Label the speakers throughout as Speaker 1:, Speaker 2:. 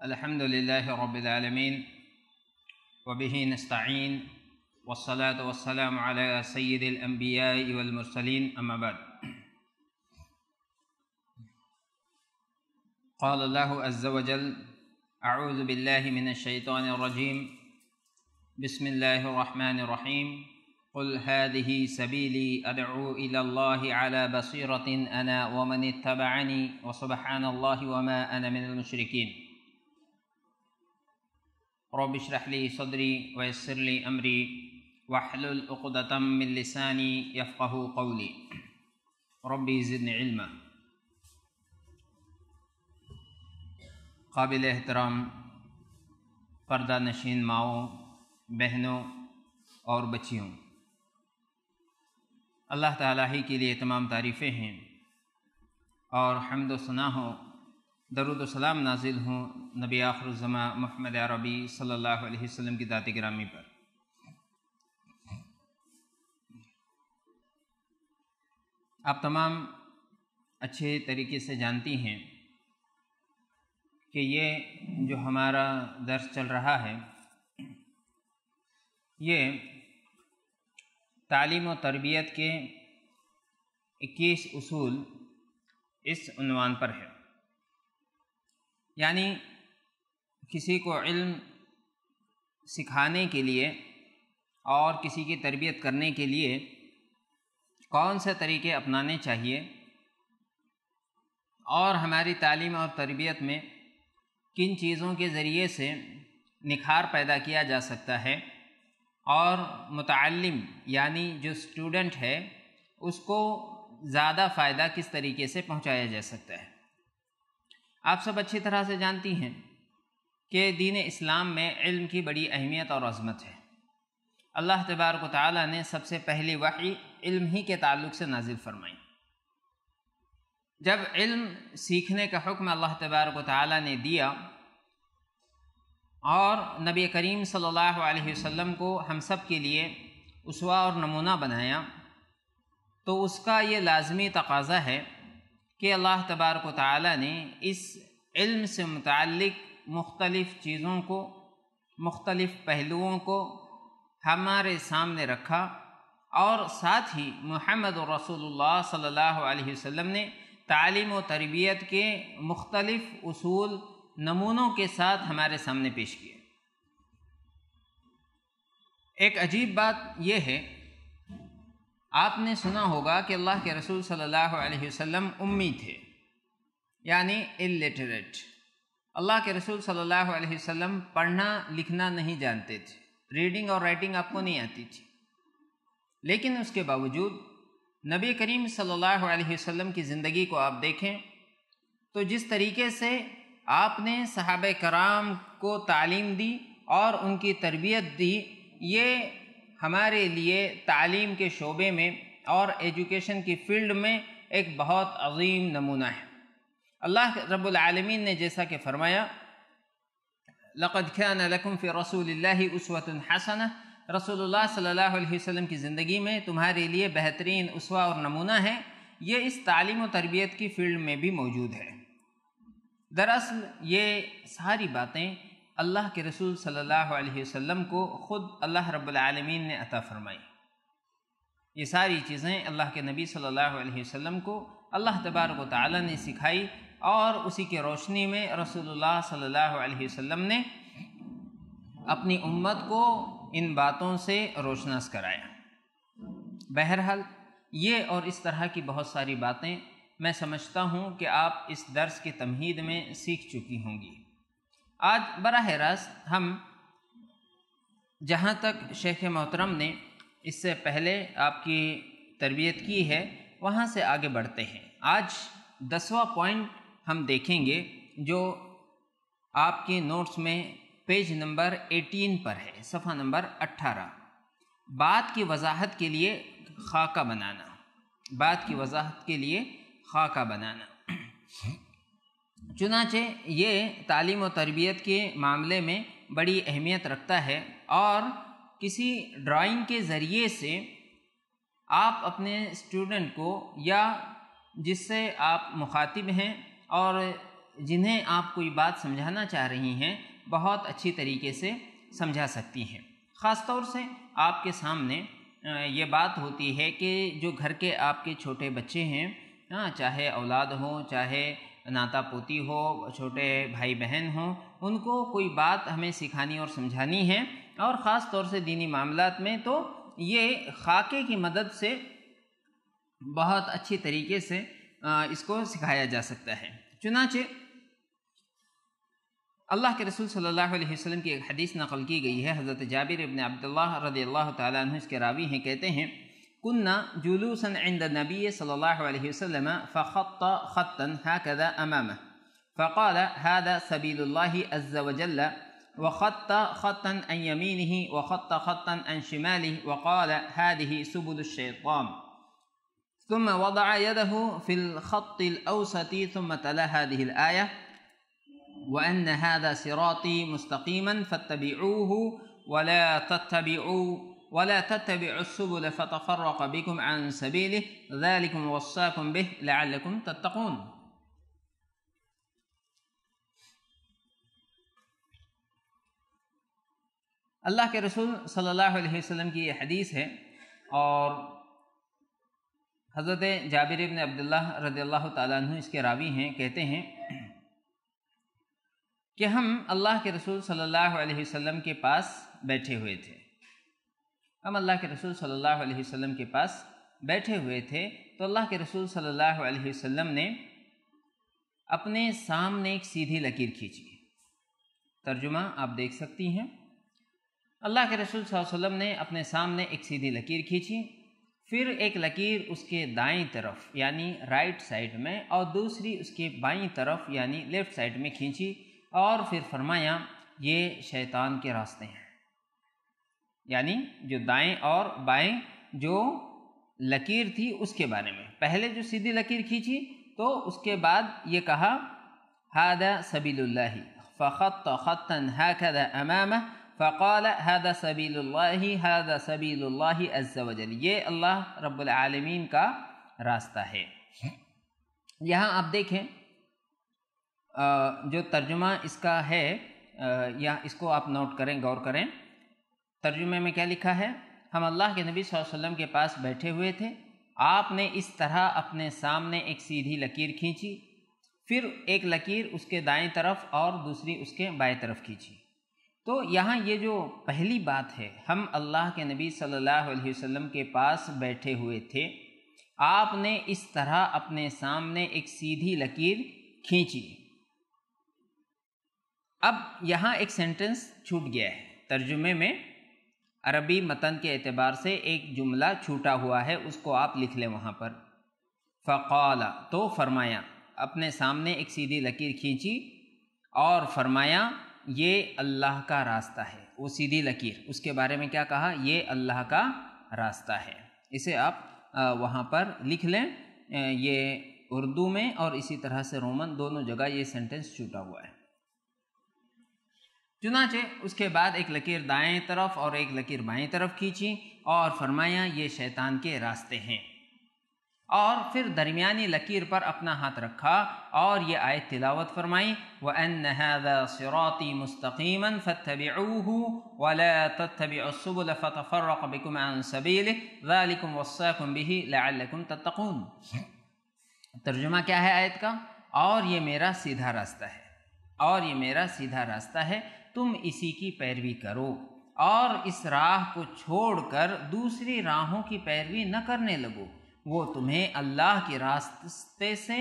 Speaker 1: الحمد للہ رب العالمین وبہ نستعین والصلاة والسلام علی سید الانبیاء والمرسلین اما بعد۔ قال اللہ عز وجل اعوذ باللہ من الشیطان الرجیم بسم اللہ الرحمن الرحیم قل هذه سبیلی ادعو الی اللہ علی بصیرۃ انا ومن اتبعنی وسبحان اللہ وما انا من المشرکین۔ رب اشرح لی صدری ویسر لی امری واحلل عقدۃ من لسانی یفقہوا قولی ربی زدنی علما۔ قابل احترام پردہ نشین ماؤں، بہنوں اور بچیوں، اللہ تعالیٰ ہی کے لیے تمام تعریفیں ہیں اور حمد و ثنا ہوں، درود و سلام نازل ہوں نبی آخر الزماں محمد عربی صلی اللہ علیہ وسلم کی ذات گرامی پر۔ آپ تمام اچھے طریقے سے جانتی ہیں کہ یہ جو ہمارا درس چل رہا ہے یہ تعلیم و تربیت کے 21 اصول اس عنوان پر ہے، یعنی کسی کو علم سکھانے کے لیے اور کسی کی تربیت کرنے کے لیے کون سے طریقے اپنانے چاہیے اور ہماری تعلیم اور تربیت میں کن چیزوں کے ذریعے سے نکھار پیدا کیا جا سکتا ہے اور متعلم یعنی جو اسٹوڈنٹ ہے اس کو زیادہ فائدہ کس طریقے سے پہنچایا جا سکتا ہے۔ آپ سب اچھی طرح سے جانتی ہیں کہ دین اسلام میں علم کی بڑی اہمیت اور عظمت ہے۔ اللہ تبارک و تعالیٰ نے سب سے پہلی وحی علم ہی کے تعلق سے نازل فرمائی۔ جب علم سیکھنے کا حکم اللہ تبارک و تعالیٰ نے دیا اور نبی کریم صلی اللہ علیہ وسلم کو ہم سب کے لیے اسوہ اور نمونہ بنایا، تو اس کا یہ لازمی تقاضا ہے کہ اللہ تبارک و تعالیٰ نے اس علم سے متعلق مختلف چیزوں کو، مختلف پہلوؤں کو ہمارے سامنے رکھا اور ساتھ ہی محمد رسول اللہ صلی اللہ علیہ وسلم نے تعلیم و تربیت کے مختلف اصول نمونوں کے ساتھ ہمارے سامنے پیش کیے۔ ایک عجیب بات یہ ہے، آپ نے سنا ہوگا کہ اللہ کے رسول صلی اللہ علیہ وسلم امی تھے، یعنی اللیٹریٹ۔ اللہ کے رسول صلی اللہ علیہ وسلم پڑھنا لکھنا نہیں جانتے تھے، ریڈنگ اور رائٹنگ آپ کو نہیں آتی تھی، لیکن اس کے باوجود نبی کریم صلی اللہ علیہ وسلم کی زندگی کو آپ دیکھیں تو جس طریقے سے آپ نے صحابہ کرام کو تعلیم دی اور ان کی تربیت دی، یہ ہمارے لیے تعلیم کے شعبے میں اور ایجوکیشن کی فیلڈ میں ایک بہت عظیم نمونہ ہے۔ اللہ رب العالمین نے جیسا کہ فرمایا لَقَدْ كَانَ لَكُمْ فِي رَسُولِ اللَّهِ أُسْوَةٌ حَسَنَةٌ، رسول اللہ صلی اللہ علیہ وسلم کی زندگی میں تمہارے لیے بہترین اسوہ اور نمونہ ہے۔ یہ اس تعلیم و تربیت کی فیلڈ میں بھی موجود ہے۔ دراصل یہ ساری باتیں اللہ کے رسول صلی اللہ علیہ وسلم کو خود اللہ رب العالمین نے عطا فرمائی۔ یہ ساری چیزیں اللہ کے نبی صلی اللہ علیہ وسلم کو اللہ تبارک و تعالیٰ نے سکھائی اور اسی کے روشنی میں رسول اللہ صلی اللہ علیہ وسلم نے اپنی امت کو ان باتوں سے روشناس کرایا۔ بہرحال یہ اور اس طرح کی بہت ساری باتیں میں سمجھتا ہوں کہ آپ اس درس کی تمہید میں سیکھ چکی ہوں گی۔ آج براہ راست ہم جہاں تک شیخ محترم نے اس سے پہلے آپ کی تربیت کی ہے وہاں سے آگے بڑھتے ہیں۔ آج 10واں پوائنٹ ہم دیکھیں گے جو آپ کے نوٹس میں پیج نمبر 18 پر ہے، صفحہ نمبر 18۔ بات کی وضاحت کے لیے خاکہ بنانا، بات کی وضاحت کے لیے خاکہ بنانا۔ چنانچہ یہ تعلیم و تربیت کے معاملے میں بڑی اہمیت رکھتا ہے اور کسی ڈرائنگ کے ذریعے سے آپ اپنے اسٹوڈنٹ کو یا جس سے آپ مخاطب ہیں اور جنہیں آپ کوئی بات سمجھانا چاہ رہی ہیں بہت اچھی طریقے سے سمجھا سکتی ہیں۔ خاص طور سے آپ کے سامنے یہ بات ہوتی ہے کہ جو گھر کے آپ کے چھوٹے بچے ہیں، چاہے اولاد ہوں، چاہے ناتا پوتی ہو، چھوٹے بھائی بہن ہوں، ان کو کوئی بات ہمیں سکھانی اور سمجھانی ہے، اور خاص طور سے دینی معاملات میں تو یہ خاکے کی مدد سے بہت اچھی طریقے سے اس کو سکھایا جا سکتا ہے۔ چنانچہ اللہ کے رسول صلی اللہ علیہ وسلم کی ایک حدیث نقل کی گئی ہے، حضرت جابر ابن عبداللہ رضی اللہ تعالیٰ عنہ اس کے راوی ہیں، کہتے ہیں كنا جلوسا عند النبي صلى الله عليه وسلم فخط خطا هكذا أمامه فقال هذا سبيل الله عز وجل، وخط خطا عن يمينه وخط خطا عن شماله وقال هذه سبل الشيطان، ثم وضع يده في الخط الأوسط ثم تلا هذه الآية وأن هذا صراطي مستقيما فاتبعوه ولا تتبعوا السبل فتفرق بكم عن سبيله ذلكم وصاكم به لعلكم تتقون۔ اللہ کے رسول صلی اللہ علیہ وسلم کی یہ حدیث ہے، اور حضرت جابر بن عبداللہ رضی اللہ تعالیٰ عنہ اس کے راوی ہیں، کہتے ہیں کہ ہم اللہ کے رسول صلی اللہ علیہ وسلم کے پاس بیٹھے ہوئے تھے۔ ہم اللہ کے رسول صلی اللہ علیہ وسلم کے پاس بیٹھے ہوئے تھے تو اللہ کے رسول صلی اللہ علیہ وسلم نے اپنے سامنے ایک سیدھی لکیر کھینچی۔ ترجمہ آپ دیکھ سکتی ہیں، اللہ کے رسول صلی اللہ علیہ وسلم نے اپنے سامنے ایک سیدھی لکیر کھینچی، پھر ایک لکیر اس کے دائیں طرف یعنی رائٹ سائڈ میں اور دوسری اس کے بائیں طرف یعنی لیفٹ سائڈ میں کھینچی، اور پھر فرمایا یہ شیطان کے راستے ہیں۔ یعنی جو دائیں اور بائیں جو لکیر تھی اس کے بارے میں پہلے جو سیدھی لکیر کھینچی تو اس کے بعد یہ کہا هذا سبیل اللہ، فخط خطا هكذا امامه فقال هذا سبیل اللہ هذا سبیل اللہ عز وجل، یہ اللہ رب العالمین کا راستہ ہے۔ یہاں آپ دیکھیں جو ترجمہ اس کا ہے، یا اس کو آپ نوٹ کریں، غور کریں، ترجمے میں کیا لکھا ہے؟ ہم اللہ کے نبی صلی اللہ علیہ وسلم کے پاس بیٹھے ہوئے تھے، آپ نے اس طرح اپنے سامنے ایک سیدھی لکیر کھینچی، پھر ایک لکیر اس کے دائیں طرف اور دوسری اس کے بائیں طرف کھینچی۔ تو یہاں یہ جو پہلی بات ہے، ہم اللہ کے نبی صلی اللہ علیہ وسلم کے پاس بیٹھے ہوئے تھے، آپ نے اس طرح اپنے سامنے ایک سیدھی لکیر کھینچی۔ اب یہاں ایک سینٹنس چھوٹ گیا ہے، ترجمے میں عربی متن کے اعتبار سے ایک جملہ چھوٹا ہوا ہے، اس کو آپ لکھ لیں وہاں پر۔ فقال تو فرمایا، اپنے سامنے ایک سیدھی لکیر کھینچی اور فرمایا یہ اللہ کا راستہ ہے۔ وہ سیدھی لکیر، اس کے بارے میں کیا کہا؟ یہ اللہ کا راستہ ہے۔ اسے آپ وہاں پر لکھ لیں، یہ اردو میں اور اسی طرح سے رومن دونوں جگہ یہ سینٹنس چھوٹا ہوا ہے۔ چنانچہ اس کے بعد ایک لکیر دائیں طرف اور ایک لکیر بائیں طرف کھینچی اور فرمایا یہ شیطان کے راستے ہیں، اور پھر درمیانی لکیر پر اپنا ہاتھ رکھا اور یہ آیت تلاوت فرمائی، وَأَنَّ هَذَا صِرَاطِي مُسْتَقِيمًا فَاتَّبِعُوهُ وَلَا تَتَّبِعُوا السُّبُلَ فَتَفَرَّقَ بِكُمْ عَنْ سَبِيلِهِ ذَلِكُمْ وَصَّاكُمْ بِهِ لَعَلَّكُمْ تَتَّقُونَ۔ ترجمہ کیا ہے آیت کا؟ اور یہ میرا سیدھا راستہ ہے، اور یہ میرا سیدھا راستہ ہے، تم اسی کی پیروی کرو اور اس راہ کو چھوڑ کر دوسری راہوں کی پیروی نہ کرنے لگو، وہ تمہیں اللہ کے راستے سے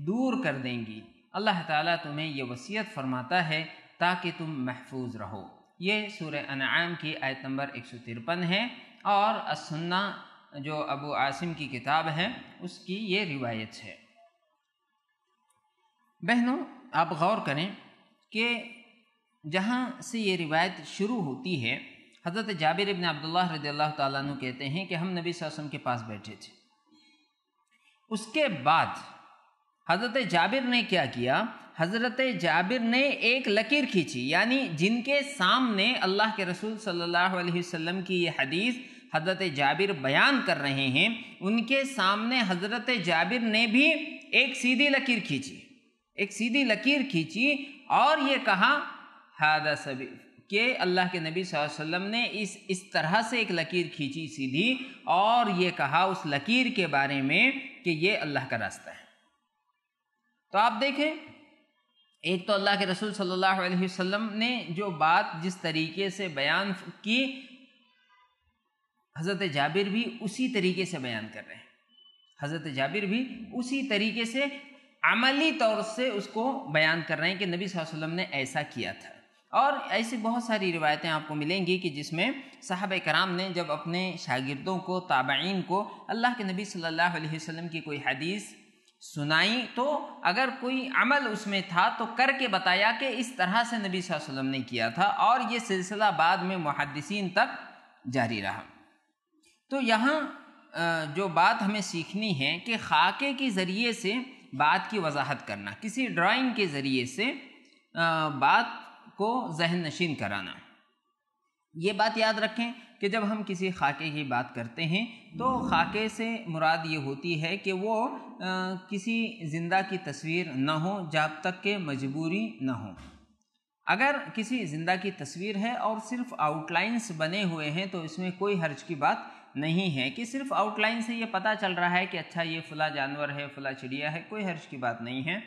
Speaker 1: دور کر دیں گی۔ اللہ تعالیٰ تمہیں یہ وصیت فرماتا ہے تاکہ تم محفوظ رہو۔ یہ سورہ انعام کی آیت نمبر 153 ہے، اور السنہ جو ابو عاصم کی کتاب ہے اس کی یہ روایت ہے۔ بہنوں آپ غور کریں کہ جہاں سے یہ روایت شروع ہوتی ہے، حضرت جابر ابن عبداللہ رضی اللہ تعالیٰ عنہ کہتے ہیں کہ ہم نبی صلی اللہ علیہ وسلم کے پاس بیٹھے تھے۔ اس کے بعد حضرت جابر نے کیا کیا؟ حضرت جابر نے ایک لکیر کھینچی، یعنی جن کے سامنے اللہ کے رسول صلی اللہ علیہ وسلم کی یہ حدیث حضرت جابر بیان کر رہے ہیں، ان کے سامنے حضرت جابر نے بھی ایک سیدھی لکیر کھینچی، ایک سیدھی لکیر کھینچی اور یہ کہا ھذا سبیل، کہ اللہ کے نبی صلی اللہ علیہ وسلم نے اس طرح سے ایک لکیر کھینچی سیدھی، اور یہ کہا اس لکیر کے بارے میں کہ یہ اللہ کا راستہ ہے۔ تو آپ دیکھیں، ایک تو اللہ کے رسول صلی اللہ علیہ وسلم نے جو بات جس طریقے سے بیان کی، حضرت جابر بھی اسی طریقے سے بیان کر رہے ہیں، حضرت جابر بھی اسی طریقے سے عملی طور سے اس کو بیان کر رہے ہیں کہ نبی صلی اللہ علیہ وسلم نے ایسا کیا تھا۔ اور ایسی بہت ساری روایتیں آپ کو ملیں گی کہ جس میں صحابہ کرام نے جب اپنے شاگردوں کو، تابعین کو اللہ کے نبی صلی اللہ علیہ وسلم کی کوئی حدیث سنائی تو اگر کوئی عمل اس میں تھا تو کر کے بتایا کہ اس طرح سے نبی صلی اللہ علیہ وسلم نے کیا تھا، اور یہ سلسلہ بعد میں محدثین تک جاری رہا۔ تو یہاں جو بات ہمیں سیکھنی ہے کہ خاکے کے ذریعے سے بات کی وضاحت کرنا، کسی ڈرائنگ کے ذریعے سے بات کو ذہن نشین کرانا۔ یہ بات یاد رکھیں کہ جب ہم کسی خاکے کی بات کرتے ہیں تو خاکے سے مراد یہ ہوتی ہے کہ وہ کسی زندہ کی تصویر نہ ہو جب تک کہ مجبوری نہ ہو۔ اگر کسی زندہ کی تصویر ہے اور صرف آؤٹ لائنز بنے ہوئے ہیں تو اس میں کوئی حرج کی بات نہیں ہے، کہ صرف آؤٹ لائن سے یہ پتہ چل رہا ہے کہ اچھا یہ فلاں جانور ہے، فلاں چڑیا ہے، کوئی حرج کی بات نہیں ہے۔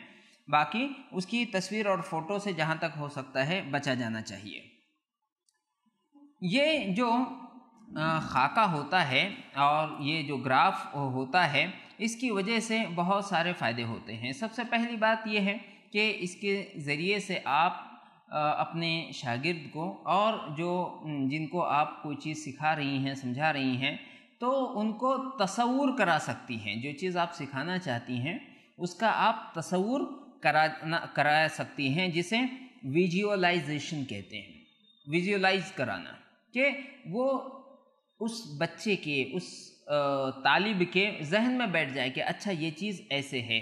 Speaker 1: باقی اس کی تصویر اور فوٹو سے جہاں تک ہو سکتا ہے بچا جانا چاہیے۔ یہ جو خاکہ ہوتا ہے اور یہ جو گراف ہوتا ہے، اس کی وجہ سے بہت سارے فائدے ہوتے ہیں۔ سب سے پہلی بات یہ ہے کہ اس کے ذریعے سے آپ اپنے شاگرد کو اور جن کو آپ کوئی چیز سکھا رہی ہیں، سمجھا رہی ہیں، تو ان کو تصور کرا سکتی ہیں۔ جو چیز آپ سکھانا چاہتی ہیں اس کا آپ تصور کرا سکتی ہیں، جسے ویژولائزیشن کہتے ہیں، ویژولائز کرانا، کہ وہ اس بچے کے، اس طالب کے ذہن میں بیٹھ جائے کہ اچھا یہ چیز ایسے ہے،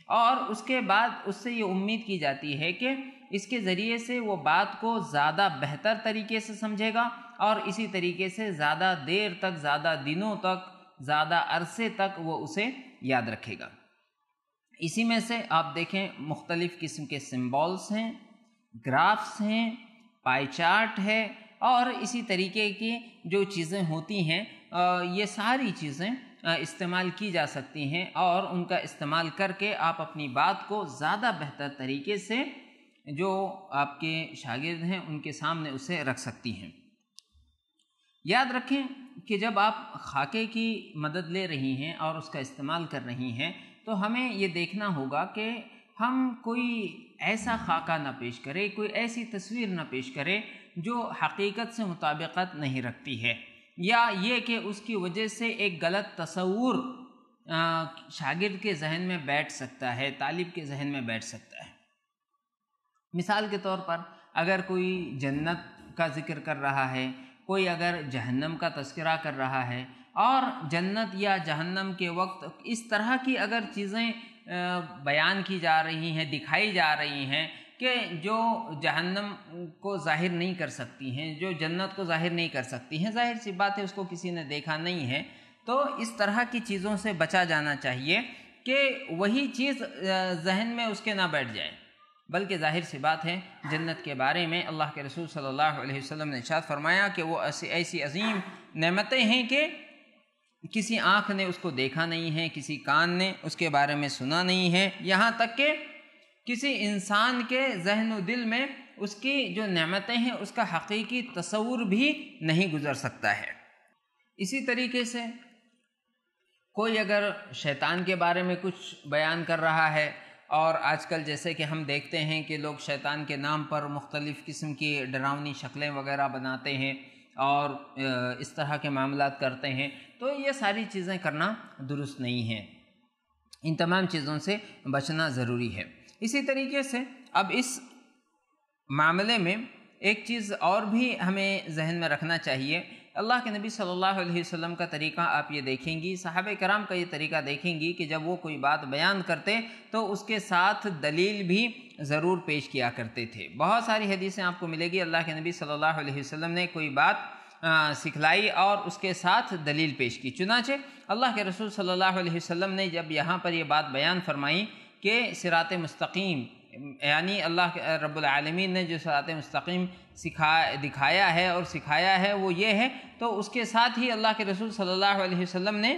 Speaker 1: اور اس کے بعد اس سے یہ امید کی جاتی ہے کہ اس کے ذریعے سے وہ بات کو زیادہ بہتر طریقے سے سمجھے گا، اور اسی طریقے سے زیادہ دیر تک، زیادہ دنوں تک، زیادہ عرصے تک وہ اسے یاد رکھے گا۔ اسی میں سے آپ دیکھیں مختلف قسم کے سمبولز ہیں، گرافس ہیں، پائی چارٹ ہے، اور اسی طریقے کی جو چیزیں ہوتی ہیں، یہ ساری چیزیں استعمال کی جا سکتی ہیں، اور ان کا استعمال کر کے آپ اپنی بات کو زیادہ بہتر طریقے سے جو آپ کے شاگرد ہیں ان کے سامنے اسے رکھ سکتی ہیں۔ یاد رکھیں کہ جب آپ خاکے کی مدد لے رہی ہیں اور اس کا استعمال کر رہی ہیں تو ہمیں یہ دیکھنا ہوگا کہ ہم کوئی ایسا خاکہ نہ پیش کرے، کوئی ایسی تصویر نہ پیش کرے جو حقیقت سے مطابقت نہیں رکھتی ہے، یا یہ کہ اس کی وجہ سے ایک غلط تصور شاگرد کے ذہن میں بیٹھ سکتا ہے، طالب کے ذہن میں بیٹھ سکتا ہے۔ مثال کے طور پر اگر کوئی جنت کا ذکر کر رہا ہے، کوئی اگر جہنم کا تذکرہ کر رہا ہے، اور جنت یا جہنم کے وقت اس طرح کی اگر چیزیں بیان کی جا رہی ہیں، دکھائی جا رہی ہیں کہ جو جہنم کو ظاہر نہیں کر سکتی ہیں، جو جنت کو ظاہر نہیں کر سکتی ہیں، ظاہر سی بات ہے اس کو کسی نے دیکھا نہیں ہے، تو اس طرح کی چیزوں سے بچا جانا چاہیے کہ وہی چیز ذہن میں اس کے نہ بیٹھ جائے، بلکہ ظاہر سی بات ہے جنت کے بارے میں اللہ کے رسول صلی اللہ علیہ وسلم نے ارشاد فرمایا کہ وہ ایسی عظیم نعمتیں ہیں کہ کسی آنکھ نے اس کو دیکھا نہیں ہے، کسی کان نے اس کے بارے میں سنا نہیں ہے، یہاں تک کہ کسی انسان کے ذہن و دل میں اس کی جو نعمتیں ہیں اس کا حقیقی تصور بھی نہیں گزر سکتا ہے۔ اسی طریقے سے کوئی اگر شیطان کے بارے میں کچھ بیان کر رہا ہے، اور آج کل جیسے کہ ہم دیکھتے ہیں کہ لوگ شیطان کے نام پر مختلف قسم کی ڈراؤنی شکلیں وغیرہ بناتے ہیں اور اس طرح کے معاملات کرتے ہیں، تو یہ ساری چیزیں کرنا درست نہیں ہے، ان تمام چیزوں سے بچنا ضروری ہے۔ اسی طریقے سے اب اس معاملے میں ایک چیز اور بھی ہمیں ذہن میں رکھنا چاہیے۔ اللہ کے نبی صلی اللہ علیہ وسلم کا طریقہ آپ یہ دیکھیں گی، صحابہ کرام کا یہ طریقہ دیکھیں گی کہ جب وہ کوئی بات بیان کرتے تو اس کے ساتھ دلیل بھی ضرور پیش کیا کرتے تھے۔ بہت ساری حدیثیں آپ کو ملے گی، اللہ کے نبی صلی اللہ علیہ وسلم نے کوئی بات سکھلائی اور اس کے ساتھ دلیل پیش کی۔ چنانچہ اللہ کے رسول صلی اللہ علیہ وسلم نے جب یہاں پر یہ بات بیان فرمائی کہ صراط مستقیم یعنی اللہ رب العالمین نے جو صراط مستقیم دکھایا ہے اور سکھایا ہے وہ یہ ہے، تو اس کے ساتھ ہی اللہ کے رسول صلی اللہ علیہ وسلم نے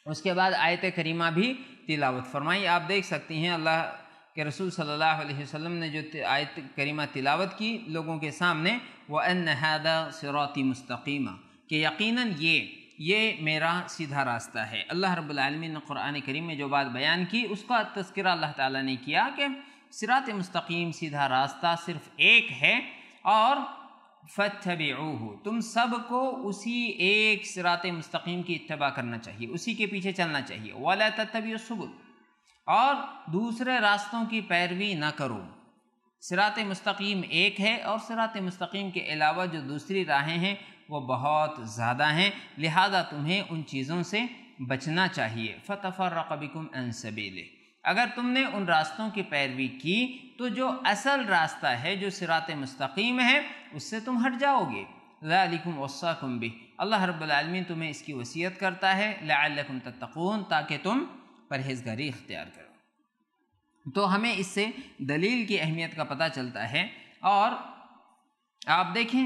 Speaker 1: اس کے بعد آیت کریمہ بھی تلاوت فرمائی۔ آپ دیکھ سکتی ہیں اللہ کہ رسول صلی اللہ علیہ وسلم نے جو آیت کریمہ تلاوت کی لوگوں کے سامنے، وَأَنَّ هَذَا صِرَاطِ مُسْتَقِيمًا، کہ یقیناً یہ میرا سیدھا راستہ ہے۔ اللہ رب العالمین نے قرآن کریم میں جو بات بیان کی اس کا تذکرہ اللہ تعالیٰ نے کیا کہ صراط مستقیم سیدھا راستہ صرف ایک ہے، اور فَاتَّبِعُوهُ، تم سب کو اسی ایک صراط مستقیم کی اتباع کرنا چاہیے، اسی کے پیچھے چلنا چاہیے۔ وَلَا تَتَّبِعُوا السُّبُلَ، اور دوسرے راستوں کی پیروی نہ کرو۔ صراط مستقیم ایک ہے، اور صراط مستقیم کے علاوہ جو دوسری راہیں ہیں وہ بہت زیادہ ہیں، لہذا تمہیں ان چیزوں سے بچنا چاہیے۔ فَتَفَرَّقَ بِكُمْ عَنْ سَبِيلِهِ، اگر تم نے ان راستوں کی پیروی کی تو جو اصل راستہ ہے، جو صراط مستقیم ہے، اس سے تم ہٹ جاؤ گے۔ ذَلِكُمْ وَصَّاكُمْ بِهِ، اللہ رب العالمین تمہیں اس کی وصیت کرتا ہے، لَعَلَّكُمْ تَتَّقُونَ، تاکہ تم پرہیزگاری اختیار کرو۔ تو ہمیں اس سے دلیل کی اہمیت کا پتہ چلتا ہے، اور آپ دیکھیں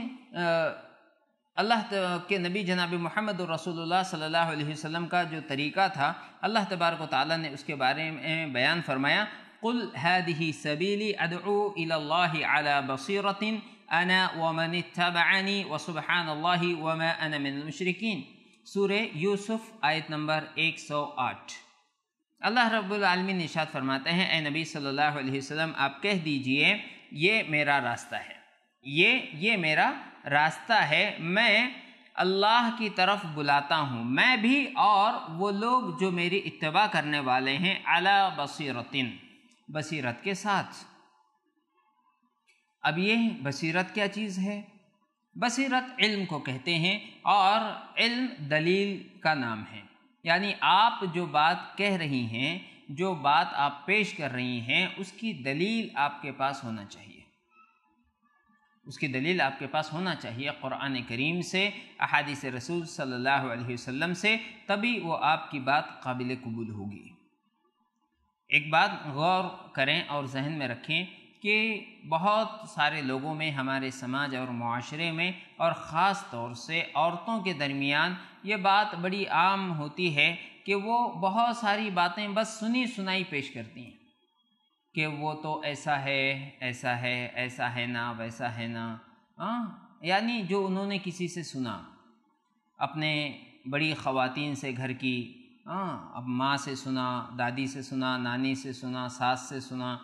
Speaker 1: اللہ کے نبی جناب محمد رسول اللہ صلی اللہ علیہ وسلم کا جو طریقہ تھا، اللہ تبارک و تعالیٰ نے اس کے بارے میں بیان فرمایا، قُلْ هَذِهِ سَبِيلِي أَدْعُو إِلَى اللَّهِ عَلَى بَصِيرَةٍ أَنَا وَمَنِ اتَّبَعَنِي وَسُبْحَانَ اللَّهِ وَمَا أَنَا مِنَ الْمُشْرِكِينَ، سورہ یوسف آیت نمبر 108۔ اللہ رب العالمین ارشاد فرماتے ہیں، اے نبی صلی اللہ علیہ وسلم آپ کہہ دیجئے یہ میرا راستہ ہے، یہ میرا راستہ ہے، میں اللہ کی طرف بلاتا ہوں، میں بھی اور وہ لوگ جو میری اتباع کرنے والے ہیں، علی بصیرتن، بصیرت کے ساتھ۔ اب یہ بصیرت کیا چیز ہے؟ بصیرت علم کو کہتے ہیں، اور علم دلیل کا نام ہے، یعنی آپ جو بات کہہ رہی ہیں، جو بات آپ پیش کر رہی ہیں، اس کی دلیل آپ کے پاس ہونا چاہیے، اس کی دلیل آپ کے پاس ہونا چاہیے قرآن کریم سے، احادیث رسول صلی اللہ علیہ وسلم سے، تبھی وہ آپ کی بات قابل قبول ہوگی۔ ایک بات غور کریں اور ذہن میں رکھیں کہ بہت سارے لوگوں میں، ہمارے سماج اور معاشرے میں، اور خاص طور سے عورتوں کے درمیان یہ بات بڑی عام ہوتی ہے کہ وہ بہت ساری باتیں بس سنی سنائی پیش کرتی ہیں کہ وہ تو ایسا ہے، ایسا ہے، ایسا ہے نا، ویسا ہے نا، یعنی جو انہوں نے کسی سے سنا، اپنے بڑی خواتین سے گھر کی، اب ماں سے سنا، دادی سے سنا، نانی سے سنا، ساس سے سنا،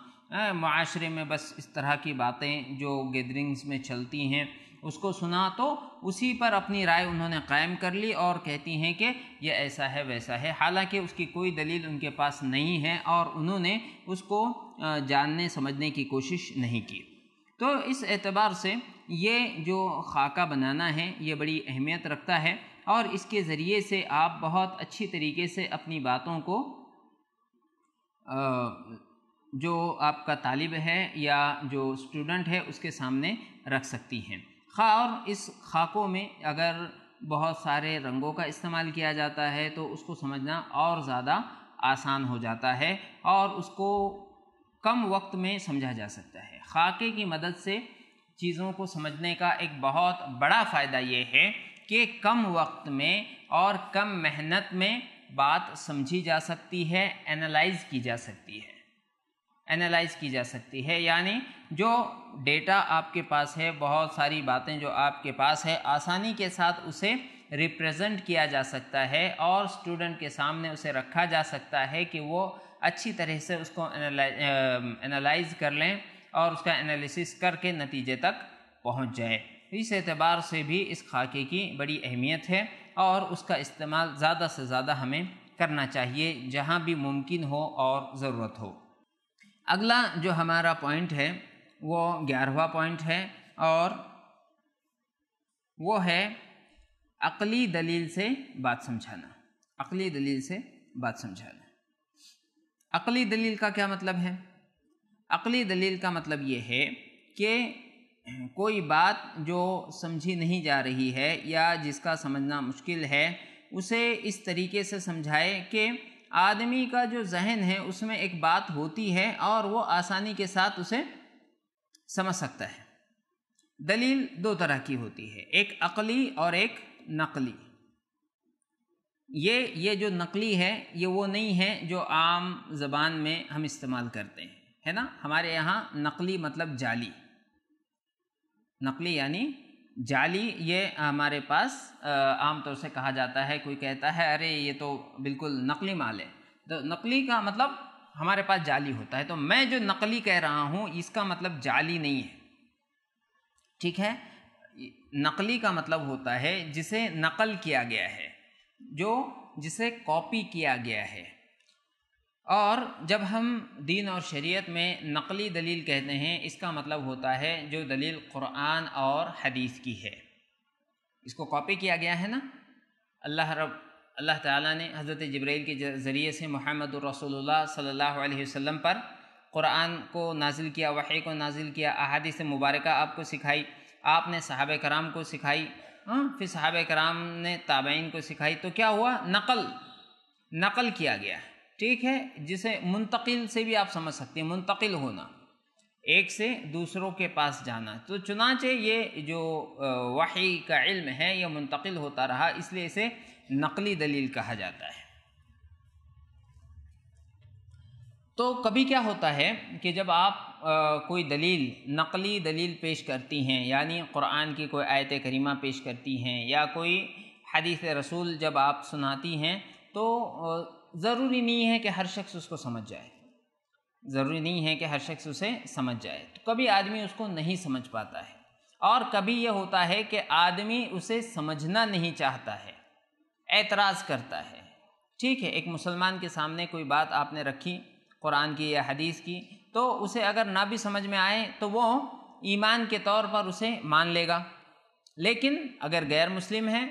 Speaker 1: معاشرے میں بس اس طرح کی باتیں جو گیدرنگز میں چلتی ہیں اس کو سنا، تو اسی پر اپنی رائے انہوں نے قائم کر لی اور کہتی ہیں کہ یہ ایسا ہے، ویسا ہے، حالانکہ اس کی کوئی دلیل ان کے پاس نہیں ہے، اور انہوں نے اس کو جاننے سمجھنے کی کوشش نہیں کی۔ تو اس اعتبار سے یہ جو خاکہ بنانا ہے یہ بڑی اہمیت رکھتا ہے، اور اس کے ذریعے سے آپ بہت اچھی طریقے سے اپنی باتوں کو جو آپ کا طالب ہے یا جو اسٹوڈنٹ ہے اس کے سامنے رکھ سکتی ہیں۔ اور اس خاکوں میں اگر بہت سارے رنگوں کا استعمال کیا جاتا ہے تو اس کو سمجھنا اور زیادہ آسان ہو جاتا ہے، اور اس کو کم وقت میں سمجھا جا سکتا ہے۔ خاکے کی مدد سے چیزوں کو سمجھنے کا ایک بہت بڑا فائدہ یہ ہے کہ کم وقت میں اور کم محنت میں بات سمجھی جا سکتی ہے، اینالائز کی جا سکتی ہے، یعنی جو ڈیٹا آپ کے پاس ہے، بہت ساری باتیں جو آپ کے پاس ہے، آسانی کے ساتھ اسے ریپریزنٹ کیا جا سکتا ہے، اور اسٹوڈنٹ کے سامنے اسے رکھا جا سکتا ہے کہ وہ اچھی طرح سے اس کو اینالائز کر لیں اور اس کا انالیسس کر کے نتیجے تک پہنچ جائے۔ اس اعتبار سے بھی اس خاکے کی بڑی اہمیت ہے، اور اس کا استعمال زیادہ سے زیادہ ہمیں کرنا چاہیے جہاں بھی ممکن ہو اور ضرورت ہو۔ اگلا جو ہمارا پوائنٹ ہے وہ 11واں پوائنٹ ہے، اور وہ ہے عقلی دلیل سے بات سمجھانا۔ عقلی دلیل سے بات سمجھانا۔ عقلی دلیل کا کیا مطلب ہے؟ عقلی دلیل کا مطلب یہ ہے کہ کوئی بات جو سمجھی نہیں جا رہی ہے یا جس کا سمجھنا مشکل ہے، اسے اس طریقے سے سمجھائے کہ آدمی کا جو ذہن ہے اس میں ایک بات ہوتی ہے اور وہ آسانی کے ساتھ اسے سمجھ سکتا ہے۔ دلیل دو طرح کی ہوتی ہے، ایک عقلی اور ایک نقلی۔ یہ جو نقلی ہے یہ وہ نہیں ہے جو عام زبان میں ہم استعمال کرتے ہیں، ہے نا۔ ہمارے یہاں نقلی مطلب جعلی، نقلی یعنی جعلی، یہ ہمارے پاس عام طور سے کہا جاتا ہے۔ کوئی کہتا ہے ارے یہ تو بالکل نقلی مال ہے، تو نقلی کا مطلب ہمارے پاس جعلی ہوتا ہے۔ تو میں جو نقلی کہہ رہا ہوں اس کا مطلب جعلی نہیں ہے، ٹھیک ہے۔ نقلی کا مطلب ہوتا ہے جسے نقل کیا گیا ہے، جسے کاپی کیا گیا ہے۔ اور جب ہم دین اور شریعت میں نقلی دلیل کہتے ہیں اس کا مطلب ہوتا ہے جو دلیل قرآن اور حدیث کی ہے، اس کو کاپی کیا گیا ہے نا۔ اللہ تعالیٰ نے حضرت جبرائیل کے ذریعے سے محمد الرسول اللہ صلی اللہ علیہ وسلم پر قرآن کو نازل کیا، وحی کو نازل کیا، احادیث مبارکہ آپ کو سکھائی، آپ نے صحابہ کرام کو سکھائی، پھر صحابہ کرام نے تابعین کو سکھائی۔ تو کیا ہوا؟ نقل کیا گیا، ٹھیک ہے، جسے منتقل سے بھی آپ سمجھ سکتے ہیں، منتقل ہونا، ایک سے دوسروں کے پاس جانا۔ تو چنانچہ یہ جو وحی کا علم ہے یہ منتقل ہوتا رہا، اس لیے اسے نقلی دلیل کہا جاتا ہے۔ تو کبھی کیا ہوتا ہے کہ جب آپ کوئی نقلی دلیل پیش کرتی ہیں، یعنی قرآن کی کوئی آیت کریمہ پیش کرتی ہیں یا کوئی حدیث رسول جب آپ سناتی ہیں، تو ضروری نہیں ہے کہ ہر شخص اس کو سمجھ جائے، ضروری نہیں ہے کہ ہر شخص اسے سمجھ جائے۔ تو کبھی آدمی اس کو نہیں سمجھ پاتا ہے، اور کبھی یہ ہوتا ہے کہ آدمی اسے سمجھنا نہیں چاہتا ہے، اعتراض کرتا ہے، ٹھیک ہے۔ ایک مسلمان کے سامنے کوئی بات آپ نے رکھی قرآن کی یا حدیث کی، تو اسے اگر نہ بھی سمجھ میں آئے تو وہ ایمان کے طور پر اسے مان لے گا، لیکن اگر غیر مسلم ہے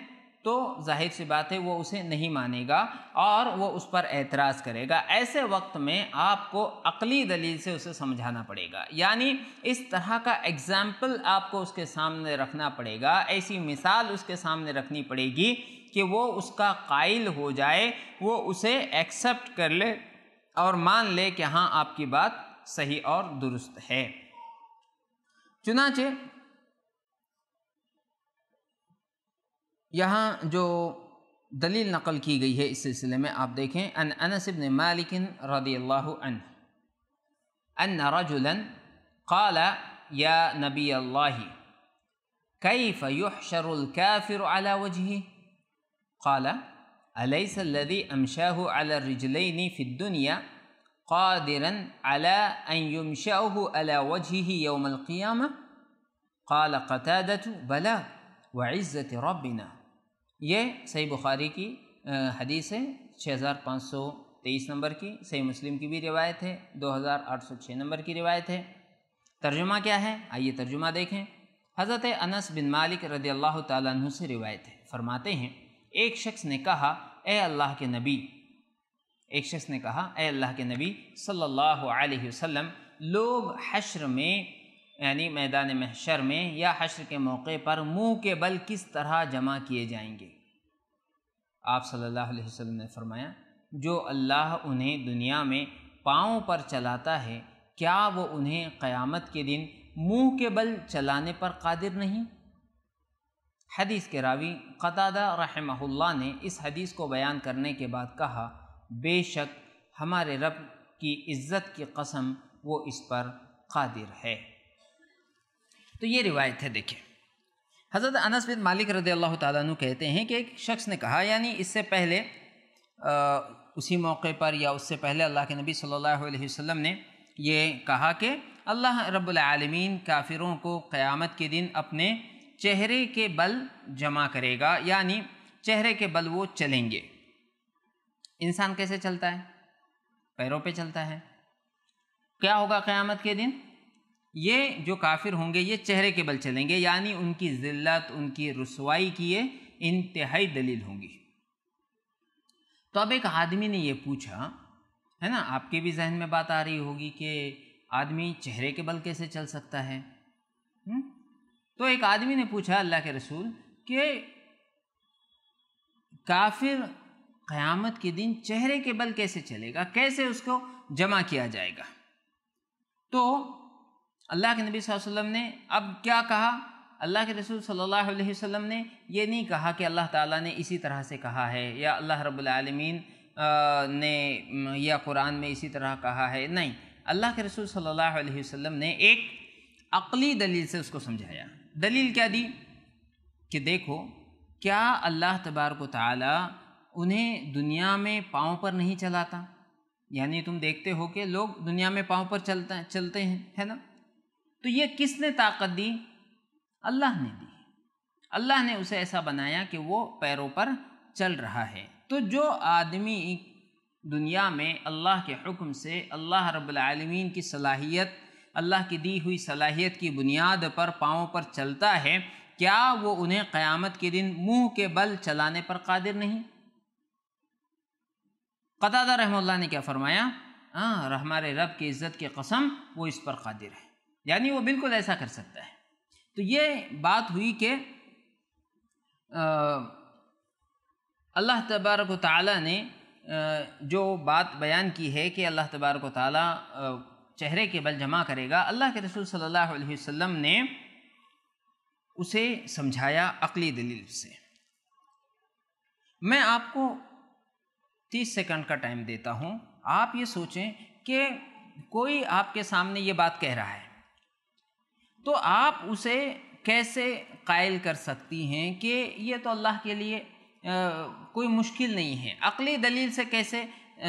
Speaker 1: تو ظاہر سی بات ہے وہ اسے نہیں مانے گا اور وہ اس پر اعتراض کرے گا۔ ایسے وقت میں آپ کو عقلی دلیل سے اسے سمجھانا پڑے گا، یعنی اس طرح کا ایگزامپل آپ کو اس کے سامنے رکھنا پڑے گا، ایسی مثال اس کے سامنے رکھنی پڑے گی کہ وہ اس کا قائل ہو جائے، وہ اسے ایکسپٹ کر لے اور مان لے کہ ہاں آپ کی بات صحیح اور درست ہے۔ چنانچہ یہاں جو دلیل نقل کی گئی ہے اس سلسلے میں آپ دیکھیں، ان انس بن مالک رضی اللہ عنہ ان رجلا قال یا نبی اللہ کیف یحشر الکافر علی وجہہ قال الیس الذی امشاہ علی الرجلین فی الدنیا قادرا علی ان یمشاہ علی وجہہ یوم القیامہ قال قتادۃ بلی وعزت ربنا۔ یہ صحیح بخاری کی حدیث ہے، 6523 نمبر کی، صحیح مسلم کی بھی روایت ہے، 2806 نمبر کی روایت ہے۔ ترجمہ کیا ہے؟ آئیے ترجمہ دیکھیں۔ حضرت انس بن مالک رضی اللہ تعالیٰ عنہ سے روایت ہے، فرماتے ہیں ایک شخص نے کہا اے اللہ کے نبی، اے اللہ کے نبی صلی اللہ علیہ وسلم، لوگ حشر میں یعنی میدان محشر میں یا حشر کے موقع پر منہ کے بل کس طرح جمع کیے جائیں گے؟ آپ صلی اللہ علیہ وسلم نے فرمایا جو اللہ انہیں دنیا میں پاؤں پر چلاتا ہے کیا وہ انہیں قیامت کے دن منہ کے بل چلانے پر قادر نہیں؟ حدیث کے راوی قتادہ رحمہ اللہ نے اس حدیث کو بیان کرنے کے بعد کہا بے شک ہمارے رب کی عزت کی قسم وہ اس پر قادر ہے۔ تو یہ روایت ہے، دیکھیں حضرت انس بن مالک رضی اللہ تعالیٰ عنہ کہتے ہیں کہ ایک شخص نے کہا، یعنی اس سے پہلے اسی موقع پر یا اس سے پہلے اللہ کے نبی صلی اللہ علیہ وسلم نے یہ کہا کہ اللہ رب العالمین کافروں کو قیامت کے دن اپنے چہرے کے بل جمع کرے گا، یعنی چہرے کے بل وہ چلیں گے۔ انسان کیسے چلتا ہے؟ پیروں پہ چلتا ہے۔ کیا ہوگا قیامت کے دن؟ یہ جو کافر ہوں گے یہ چہرے کے بل چلیں گے، یعنی ان کی ذلت، ان کی رسوائی کی یہ انتہائی دلیل ہوں گی۔ تو اب ایک آدمی نے یہ پوچھا، ہے نا، آپ کے بھی ذہن میں بات آ رہی ہوگی کہ آدمی چہرے کے بل کیسے چل سکتا ہے؟ تو ایک آدمی نے پوچھا اللہ کے رسول کہ کافر قیامت کے دن چہرے کے بل کیسے چلے گا، کیسے اس کو جمع کیا جائے گا؟ تو اللہ کے نبی صلی اللہ علیہ وسلم نے اب کیا کہا؟ اللہ کے رسول صلی اللہ علیہ وسلم نے یہ نہیں کہا کہ اللہ تعالیٰ نے اسی طرح سے کہا ہے یا اللہ رب العالمین نے یا قرآن میں اسی طرح کہا ہے، نہیں، اللہ کے رسول صلی اللہ علیہ وسلم نے ایک عقلی دلیل سے اس کو سمجھایا۔ دلیل کیا دی کہ دیکھو، کیا اللہ تبارک و تعالیٰ انہیں دنیا میں پاؤں پر نہیں چلاتا؟ یعنی تم دیکھتے ہو کہ لوگ دنیا میں پاؤں پر چلتے ہیں، ہے نا؟ تو یہ کس نے طاقت دی؟ اللہ نے دی۔ اللہ نے اسے ایسا بنایا کہ وہ پیروں پر چل رہا ہے۔ تو جو آدمی دنیا میں اللہ کے حکم سے اللہ رب العالمین کی صلاحیت، اللہ کی دی ہوئی صلاحیت کی بنیاد پر پاؤں پر چلتا ہے، کیا وہ انہیں قیامت کے دن منہ کے بل چلانے پر قادر نہیں؟ قتادہ رحمہ اللہ نے کیا فرمایا؟ ہمارے رب کی عزت کی قسم، وہ اس پر قادر ہے، یعنی وہ بالکل ایسا کر سکتا ہے۔ تو یہ بات ہوئی کہ اللہ تبارک و تعالیٰ نے جو بات بیان کی ہے کہ اللہ تبارک و تعالیٰ چہرے کے بل جمع کرے گا، اللہ کے رسول صلی اللہ علیہ وسلم نے اسے سمجھایا عقلی دلیل سے۔ میں آپ کو 30 سیکنڈ کا ٹائم دیتا ہوں، آپ یہ سوچیں کہ کوئی آپ کے سامنے یہ بات کہہ رہا ہے تو آپ اسے کیسے قائل کر سکتی ہیں کہ یہ تو اللہ کے لیے کوئی مشکل نہیں ہے؟ عقلی دلیل سے کیسے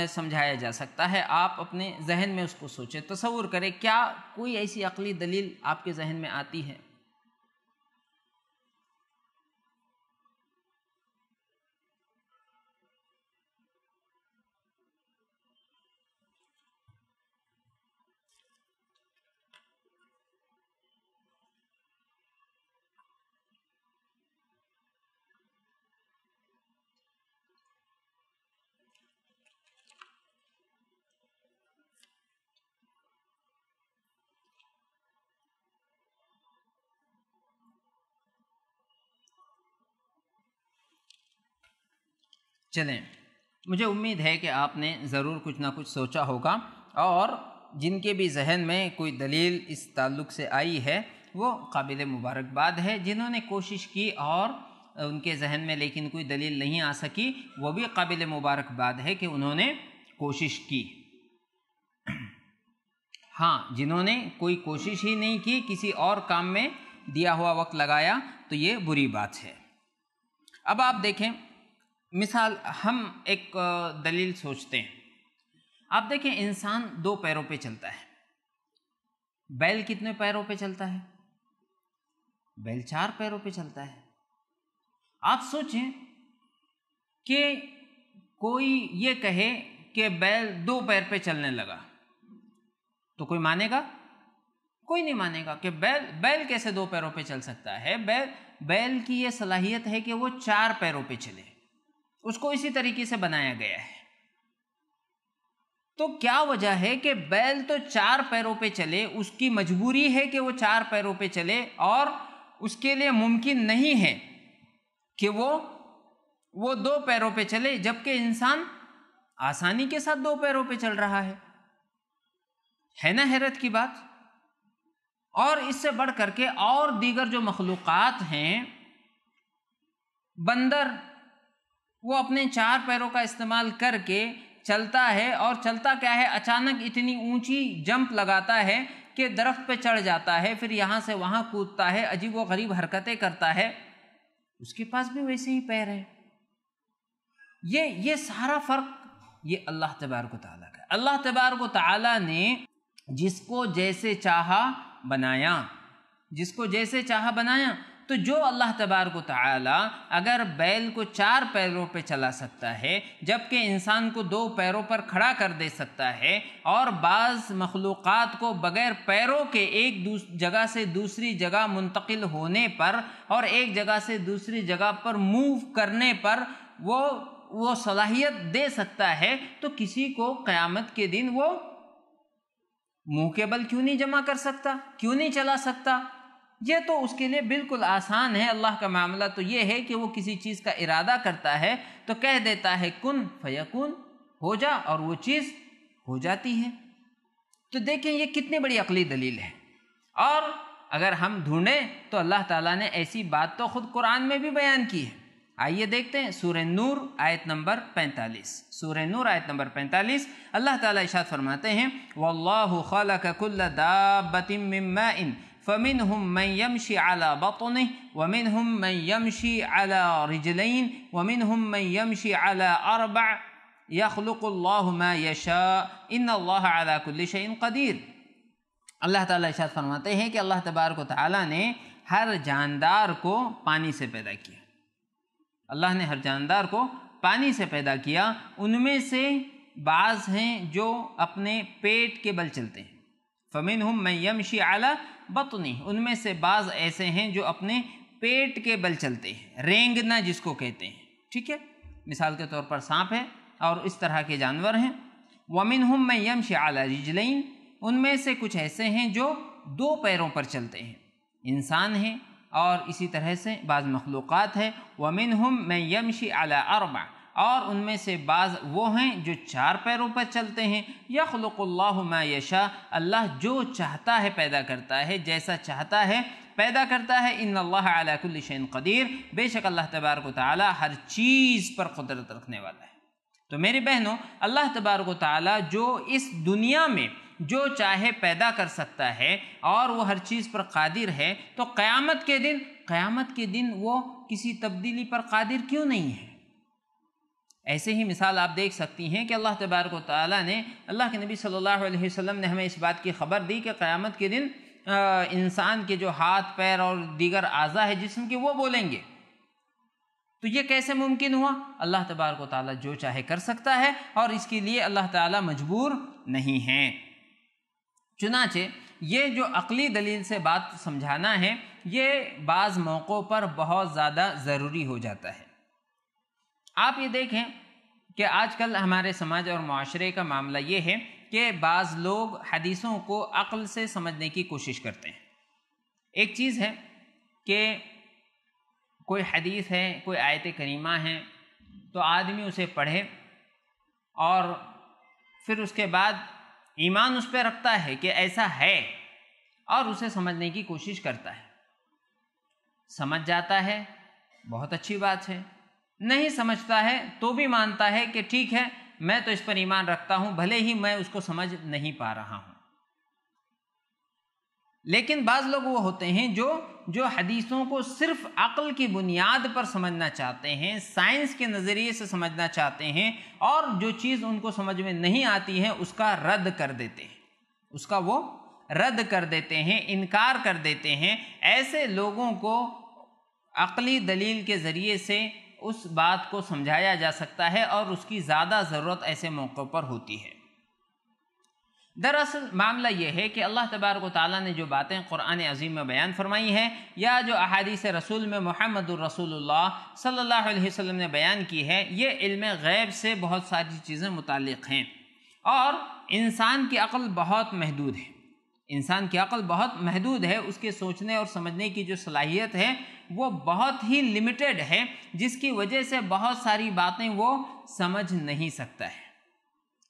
Speaker 1: سمجھایا جا سکتا ہے؟ آپ اپنے ذہن میں اس کو سوچیں، تصور کریں، کیا کوئی ایسی عقلی دلیل آپ کے ذہن میں آتی ہے؟ چلیں، مجھے امید ہے کہ آپ نے ضرور کچھ نہ کچھ سوچا ہوگا، اور جن کے بھی ذہن میں کوئی دلیل اس تعلق سے آئی ہے وہ قابل مبارکباد ہے۔ جنہوں نے کوشش کی اور ان کے ذہن میں لیکن کوئی دلیل نہیں آ سکی، وہ بھی قابل مبارکباد ہے کہ انہوں نے کوشش کی۔ ہاں، جنہوں نے کوئی کوشش ہی نہیں کی، کسی اور کام میں دیا ہوا وقت لگایا، تو یہ بری بات ہے۔ اب آپ دیکھیں، مثال ہم ایک دلیل سوچتے ہیں۔ آپ دیکھیں، انسان 2 پیروں پہ چلتا ہے، بیل کتنے پیروں پہ چلتا ہے؟ بیل 4 پیروں پہ چلتا ہے۔ آپ سوچیں کہ کوئی یہ کہے کہ بیل 2 پیر پہ چلنے لگا، تو کوئی مانے گا؟ کوئی نہیں مانے گا کہ بیل کیسے 2 پیروں پہ چل سکتا ہے۔ بیل کی یہ صلاحیت ہے کہ وہ 4 پیروں پہ چلے، اس کو اسی طریقے سے بنایا گیا ہے۔ تو کیا وجہ ہے کہ بیل تو 4 پیروں پہ چلے، اس کی مجبوری ہے کہ وہ 4 پیروں پہ چلے، اور اس کے لیے ممکن نہیں ہے کہ وہ 2 پیروں پہ چلے، جبکہ انسان آسانی کے ساتھ 2 پیروں پہ چل رہا ہے نا حیرت کی بات؟ اور اس سے بڑھ کر کے اور دیگر جو مخلوقات ہیں، بندر، وہ اپنے 4 پیروں کا استعمال کر کے چلتا ہے، اور چلتا کیا ہے؟ اچانک اتنی اونچی جمپ لگاتا ہے کہ درخت پہ چڑھ جاتا ہے، پھر یہاں سے وہاں کودتا ہے، عجیب و غریب حرکتیں کرتا ہے۔ اس کے پاس بھی ویسے ہی پیر ہے۔ یہ سارا فرق یہ اللہ تبارک و تعالیٰ کا ہے۔ اللہ تبارک و تعالیٰ نے جس کو جیسے چاہا بنایا، جس کو جیسے چاہا بنایا۔ تو جو اللہ تبارک و تعالیٰ اگر بیل کو 4 پیروں پہ چلا سکتا ہے، جبکہ انسان کو 2 پیروں پر کھڑا کر دے سکتا ہے، اور بعض مخلوقات کو بغیر پیروں کے ایک جگہ سے دوسری جگہ منتقل ہونے پر اور ایک جگہ سے دوسری جگہ پر موو کرنے پر وہ صلاحیت دے سکتا ہے، تو کسی کو قیامت کے دن وہ منہ کے بل کیوں نہیں جمع کر سکتا؟ کیوں نہیں چلا سکتا؟ یہ تو اس کے لیے بالکل آسان ہے۔ اللہ کا معاملہ تو یہ ہے کہ وہ کسی چیز کا ارادہ کرتا ہے تو کہہ دیتا ہے کن فیکون، ہو جا، اور وہ چیز ہو جاتی ہے۔ تو دیکھیں یہ کتنی بڑی عقلی دلیل ہے۔ اور اگر ہم ڈھونڈیں تو اللہ تعالیٰ نے ایسی بات تو خود قرآن میں بھی بیان کی ہے۔ آئیے دیکھتے ہیں سورہ نور آیت نمبر 45۔ سورہ نور آیت نمبر 45 اللہ تعالیٰ ارشاد فرماتے ہیں وَاللَّهُ خَلَقَ كُلَّ دَابَّةٍ مِّن مَّاءٍ فَمِنْهُم مَّن يَمْشِي عَلَى بَطْنِهِ وَمِنْهُم مَّن يَمْشِي عَلَى رِجْلَيْنِ وَمِنْهُم مَّن يَمْشِي عَلَى أَرْبَعٍ يَخْلُقُ اللَّهُ مَا يَشَاءُ إِنَّ اللَّهَ عَلَى كُلِّ شَيْءٍ قَدِيرٌ۔ اللہ تعالیٰ ارشاد فرماتے ہیں کہ اللہ تبارک و تعالیٰ نے ہر جاندار کو پانی سے پیدا کیا۔ اللہ نے ہر جاندار کو پانی سے پیدا کیا۔ ان میں سے بعض ہیں جو اپنے پیٹ کے بل چلتے ہیں، فَمِنْهُم مَّن يَمْشِي عَلَى بَطْنِهِ، ان میں سے بعض ایسے ہیں جو اپنے پیٹ کے بل چلتے ہیں، رینگنا جس کو کہتے ہیں، ٹھیک ہے، مثال کے طور پر سانپ ہے اور اس طرح کے جانور ہیں۔ وَمِنْهُم مَّن يَمْشِي عَلَى رِجْلَيْنِ، ان میں سے کچھ ایسے ہیں جو دو پیروں پر چلتے ہیں، انسان ہیں اور اسی طرح سے بعض مخلوقات ہے۔ وَمِنْهُم مَّن يَمْشِي عَلَى أَرْبَعٍ، اور ان میں سے بعض وہ ہیں جو چار پیروں پر چلتے ہیں۔ يَخْلُقُ اللَّهُ مَا يَشَاءُ، اللہ جو چاہتا ہے پیدا کرتا ہے، جیسا چاہتا ہے پیدا کرتا ہے۔ إِنَّ اللَّهَ عَلَى كُلِّ شَيْءٍ قَدِيرٌ، بے شک اللہ تبارک و تعالی ہر چیز پر قدرت رکھنے والا ہے۔ تو میری بہنوں، اللہ تبارک و تعالی جو اس دنیا میں جو چاہے پیدا کر سکتا ہے اور وہ ہر چیز پر قادر ہے، تو قیامت کے دن وہ کسی تبدیلی پر قادر کیوں نہیں ہے؟ ایسے ہی مثال آپ دیکھ سکتی ہیں کہ اللہ تبارک و تعالیٰ نے، اللہ کے نبی صلی اللہ علیہ وسلم نے ہمیں اس بات کی خبر دی کہ قیامت کے دن انسان کے جو ہاتھ پیر اور دیگر اعضاء ہے جسم کے وہ بولیں گے۔ تو یہ کیسے ممکن ہوا؟ اللہ تبارک و تعالیٰ جو چاہے کر سکتا ہے اور اس کے لیے اللہ تعالیٰ مجبور نہیں ہے۔ چنانچہ یہ جو عقلی دلیل سے بات سمجھانا ہے یہ بعض موقعوں پر بہت زیادہ ضروری ہو جاتا ہے۔ آپ یہ دیکھیں کہ آج کل ہمارے سماج اور معاشرے کا معاملہ یہ ہے کہ بعض لوگ حدیثوں کو عقل سے سمجھنے کی کوشش کرتے ہیں۔ ایک چیز ہے کہ کوئی حدیث ہے، کوئی آیت کریمہ ہے، تو آدمی اسے پڑھے اور پھر اس کے بعد ایمان اس پہ رکھتا ہے کہ ایسا ہے اور اسے سمجھنے کی کوشش کرتا ہے۔ سمجھ جاتا ہے، بہت اچھی بات ہے، نہیں سمجھتا ہے تو بھی مانتا ہے کہ ٹھیک ہے میں تو اس پر ایمان رکھتا ہوں، بھلے ہی میں اس کو سمجھ نہیں پا رہا ہوں۔ لیکن بعض لوگ وہ ہوتے ہیں جو حدیثوں کو صرف عقل کی بنیاد پر سمجھنا چاہتے ہیں، سائنس کے نظریے سے سمجھنا چاہتے ہیں، اور جو چیز ان کو سمجھ میں نہیں آتی ہے اس کا رد کر دیتے ہیں، اس کا وہ رد کر دیتے ہیں، انکار کر دیتے ہیں۔ ایسے لوگوں کو عقلی دلیل کے ذریعے سے اس بات کو سمجھایا جا سکتا ہے اور اس کی زیادہ ضرورت ایسے موقع پر ہوتی ہے۔ دراصل معاملہ یہ ہے کہ اللہ تبارک و تعالیٰ نے جو باتیں قرآن عظیم میں بیان فرمائی ہیں یا جو احادیث رسول میں محمد الرسول اللہ صلی اللہ علیہ وسلم نے بیان کی ہے، یہ علم غیب سے بہت ساری چیزیں متعلق ہیں، اور انسان کی عقل بہت محدود ہے۔ انسان کی عقل بہت محدود ہے، اس کے سوچنے اور سمجھنے کی جو صلاحیت ہے وہ بہت ہی لمیٹڈ ہے، جس کی وجہ سے بہت ساری باتیں وہ سمجھ نہیں سکتا ہے،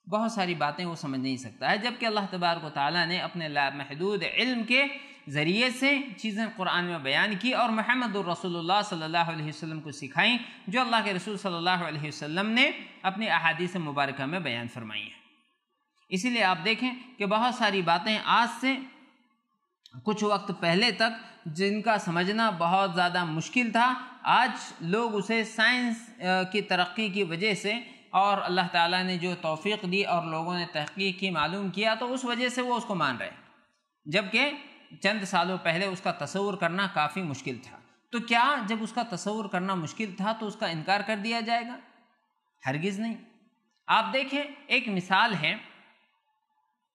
Speaker 1: بہت ساری باتیں وہ سمجھ نہیں سکتا ہے، جبکہ اللہ تبارک و تعالیٰ نے اپنے لامحدود علم کے ذریعے سے چیزیں قرآن میں بیان کی اور محمد الرسول اللہ صلی اللہ علیہ وسلم کو سکھائیں، جو اللہ کے رسول صلی اللہ علیہ وسلم نے اپنی احادیث مبارکہ میں بیان فرمائی ہیں۔ اسی لیے آپ دیکھیں کہ بہت ساری باتیں آج سے کچھ وقت پہلے تک جن کا سمجھنا بہت زیادہ مشکل تھا، آج لوگ اسے سائنس کی ترقی کی وجہ سے اور اللہ تعالیٰ نے جو توفیق دی اور لوگوں نے تحقیق کی، معلوم کیا، تو اس وجہ سے وہ اس کو مان رہے، جبکہ چند سالوں پہلے اس کا تصور کرنا کافی مشکل تھا۔ تو کیا جب اس کا تصور کرنا مشکل تھا تو اس کا انکار کر دیا جائے گا؟ ہرگز نہیں۔ آپ دیکھیں ایک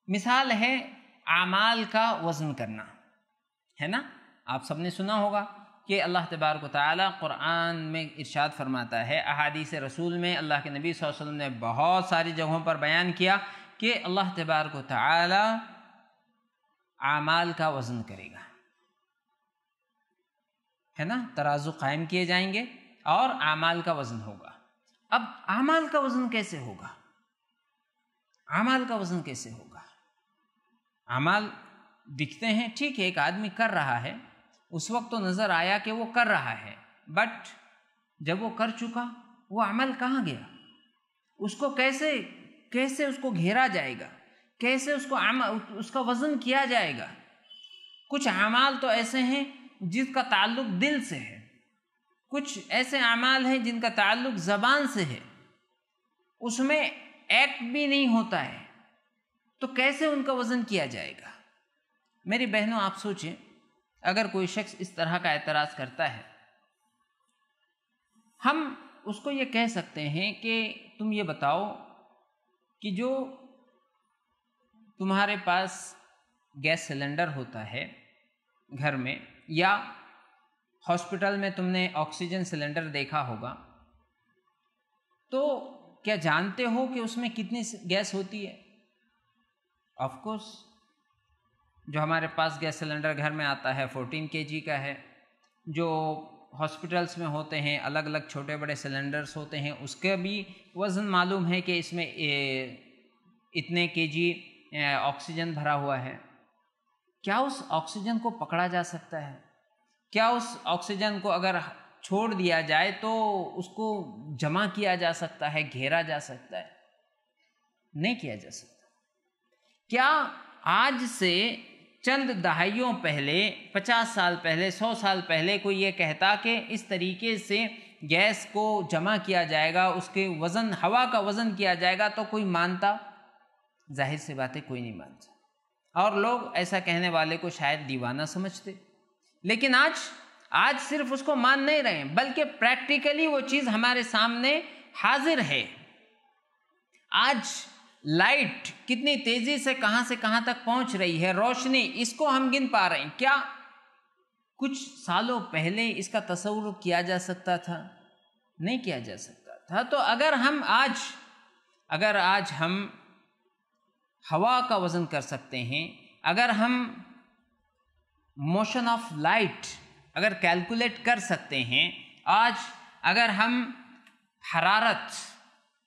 Speaker 1: مثال ہے اعمال کا وزن کرنا، ہے نا؟ آپ سب نے سنا ہوگا کہ اللہ تبارک و تعالیٰ قرآن میں ارشاد فرماتا ہے، احادیث رسول میں اللہ کے نبی صلی اللہ علیہ وسلم نے بہت ساری جگہوں پر بیان کیا کہ اللہ تبارک و تعالیٰ اعمال کا وزن کرے گا۔ ہے نا، ترازو قائم کیے جائیں گے اور اعمال کا وزن ہوگا۔ اب اعمال کا وزن کیسے ہوگا؟ اعمال کا وزن کیسے ہوگا؟ اعمال دکھتے ہیں، ٹھیک ہے، ایک آدمی کر رہا ہے، اس وقت تو نظر آیا کہ وہ کر رہا ہے، بٹ جب وہ کر چکا وہ عمل کہاں گیا؟ اس کو کیسے اس کو گھیرا جائے گا؟ کیسے اس کا وزن کیا جائے گا؟ کچھ اعمال تو ایسے ہیں جس کا تعلق دل سے ہے، کچھ ایسے اعمال ہیں جن کا تعلق زبان سے ہے، اس میں ایکٹ بھی نہیں ہوتا ہے، تو کیسے ان کا وزن کیا جائے گا؟ میری بہنوں، آپ سوچیں، اگر کوئی شخص اس طرح کا اعتراض کرتا ہے، ہم اس کو یہ کہہ سکتے ہیں کہ تم یہ بتاؤ کہ جو تمہارے پاس گیس سلنڈر ہوتا ہے گھر میں، یا ہاسپٹل میں تم نے آکسیجن سلنڈر دیکھا ہوگا، تو کیا جانتے ہو کہ اس میں کتنی گیس ہوتی ہے؟ آف کورس، جو ہمارے پاس گیس سلنڈر گھر میں آتا ہے 14 kg کا ہے، جو ہاسپٹلس میں ہوتے ہیں الگ الگ چھوٹے بڑے سلنڈرز ہوتے ہیں، اس کا بھی وزن معلوم ہے کہ اس میں اتنے kg آکسیجن بھرا ہوا ہے۔ کیا اس آکسیجن کو پکڑا جا سکتا ہے؟ کیا اس آکسیجن کو اگر چھوڑ دیا جائے تو اس کو جمع کیا جا سکتا ہے، گھیرا جا سکتا ہے؟ نہیں کیا جا سکتا۔ کیا آج سے چند دہائیوں پہلے، 50 سال پہلے، 100 سال پہلے کوئی یہ کہتا کہ اس طریقے سے گیس کو جمع کیا جائے گا، اس کے وزن، ہوا کا وزن کیا جائے گا، تو کوئی مانتا؟ ظاہر سی بات ہے کوئی نہیں مانتا، اور لوگ ایسا کہنے والے کو شاید دیوانہ سمجھتے۔ لیکن آج صرف اس کو مان نہیں رہے ہیں، بلکہ پریکٹیکلی وہ چیز ہمارے سامنے حاضر ہے۔ آج لائٹ کتنی تیزی سے کہاں تک پہنچ رہی ہے، روشنی، اس کو ہم گن پا رہے ہیں۔ کیا کچھ سالوں پہلے اس کا تصور کیا جا سکتا تھا؟ نہیں کیا جا سکتا تھا۔ تو اگر آج ہم ہوا کا وزن کر سکتے ہیں، اگر ہم موشن آف لائٹ اگر کیلکولیٹ کر سکتے ہیں، آج اگر ہم حرارت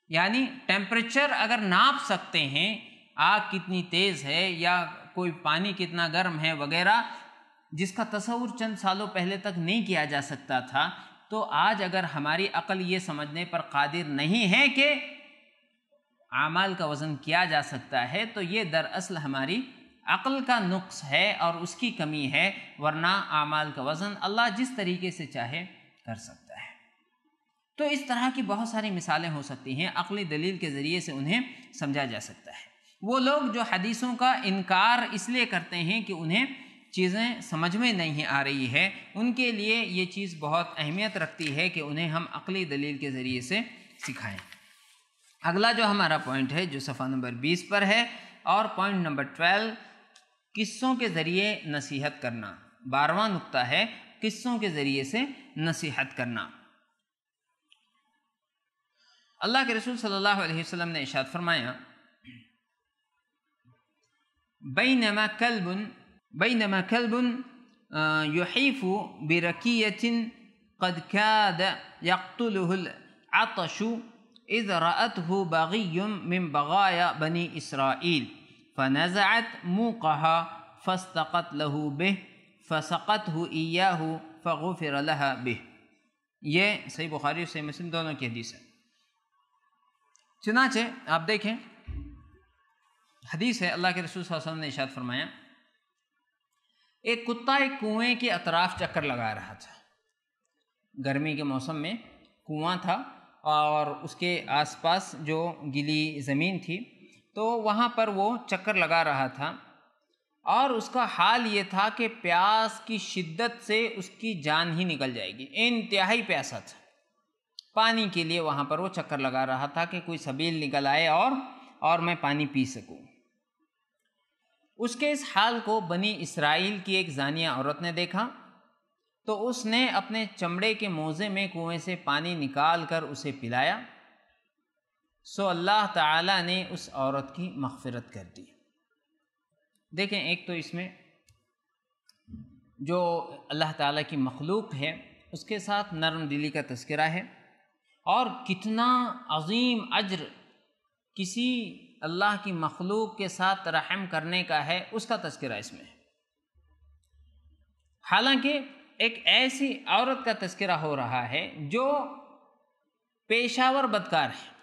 Speaker 1: یعنی ٹیمپریچر اگر ناپ سکتے ہیں، آگ کتنی تیز ہے یا کوئی پانی کتنا گرم ہے وغیرہ، جس کا تصور چند سالوں پہلے تک نہیں کیا جا سکتا تھا، تو آج اگر ہماری عقل یہ سمجھنے پر قادر نہیں ہے کہ اعمال کا وزن کیا جا سکتا ہے، تو یہ دراصل ہماری عقل کا نقص ہے اور اس کی کمی ہے، ورنہ اعمال کا وزن اللہ جس طریقے سے چاہے کر سکتا ہے۔ تو اس طرح کی بہت ساری مثالیں ہو سکتی ہیں، عقلی دلیل کے ذریعے سے انہیں سمجھا جا سکتا ہے۔ وہ لوگ جو حدیثوں کا انکار اس لیے کرتے ہیں کہ انہیں چیزیں سمجھ میں نہیں آ رہی ہے، ان کے لیے یہ چیز بہت اہمیت رکھتی ہے کہ انہیں ہم عقلی دلیل کے ذریعے سے سکھائیں۔ اگلا جو ہمارا پوائنٹ ہے، جو صفحہ نمبر 20 پر ہے، اور پوائنٹ نمبر 12، قصوں کے ذریعے نصیحت کرنا۔ 12واں نقطہ ہے قصوں کے ذریعے سے نصیحت کرنا۔ اللہ کے رسول صلی اللہ علیہ وسلم نے ارشاد فرمایا، بینما کلب یحیف برکیۃ قد کاد یقتلہ العطش اذ رأته بغی من بغایا بنی اسرائیل فنزعت موقها فاستقت له به فسقته ایاہ فغفر لها به۔ یہ صحیح بخاری اور صحیح مسلم دونوں کی حدیث ہے۔ چنانچہ آپ دیکھیں، حدیث ہے، اللہ کے رسول صلی اللہ علیہ وسلم نے ارشاد فرمایا، ایک کتا ایک کنویں کے اطراف چکر لگا رہا تھا۔ گرمی کے موسم میں کنواں تھا اور اس کے آس پاس جو گیلی زمین تھی، تو وہاں پر وہ چکر لگا رہا تھا، اور اس کا حال یہ تھا کہ پیاس کی شدت سے اس کی جان ہی نکل جائے گی، انتہائی پیاسا تھا۔ پانی کے لیے وہاں پر وہ چکر لگا رہا تھا کہ کوئی سبیل نکل آئے اور میں پانی پی سکوں۔ اس کے اس حال کو بنی اسرائیل کی ایک زانیہ عورت نے دیکھا، تو اس نے اپنے چمڑے کے موزے میں کنویں سے پانی نکال کر اسے پلایا، سو اللہ تعالیٰ نے اس عورت کی مغفرت کر دی۔ دیکھیں، ایک تو اس میں جو اللہ تعالیٰ کی مخلوق ہے اس کے ساتھ نرم دلی کا تذکرہ ہے، اور کتنا عظیم اجر کسی اللہ کی مخلوق کے ساتھ رحم کرنے کا ہے اس کا تذکرہ اس میں ہے۔ حالانکہ ایک ایسی عورت کا تذکرہ ہو رہا ہے جو پیشہ ور بدکار ہے،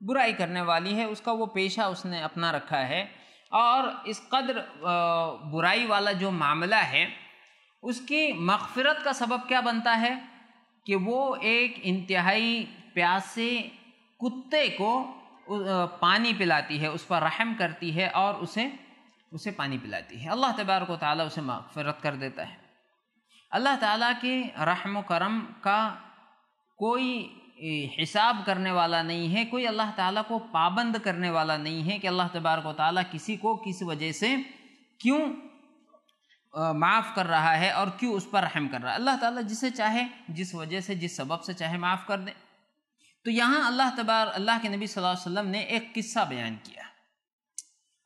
Speaker 1: برائی کرنے والی ہے، اس کا وہ پیشہ اس نے اپنا رکھا ہے، اور اس قدر برائی والا جو معاملہ ہے اس کی مغفرت کا سبب کیا بنتا ہے کہ وہ ایک انتہائی پیاسے کتے کو پانی پلاتی ہے، اس پر رحم کرتی ہے اور اسے پانی پلاتی ہے، اللہ تبارک و تعالیٰ اسے مغفرت کر دیتا ہے۔ اللہ تعالیٰ کے رحم و کرم کا کوئی حساب کرنے والا نہیں ہے، کوئی اللہ تعالیٰ کو پابند کرنے والا نہیں ہے کہ اللہ تبارک و تعالیٰ کسی کو کس وجہ سے کیوں معاف کر رہا ہے اور کیوں اس پر رحم کر رہا ہے۔ اللہ تعالیٰ جسے چاہے جس وجہ سے جس سبب سے چاہے معاف کر دے۔ تو یہاں اللہ کے نبی صلی اللہ علیہ وسلم نے ایک قصہ بیان کیا۔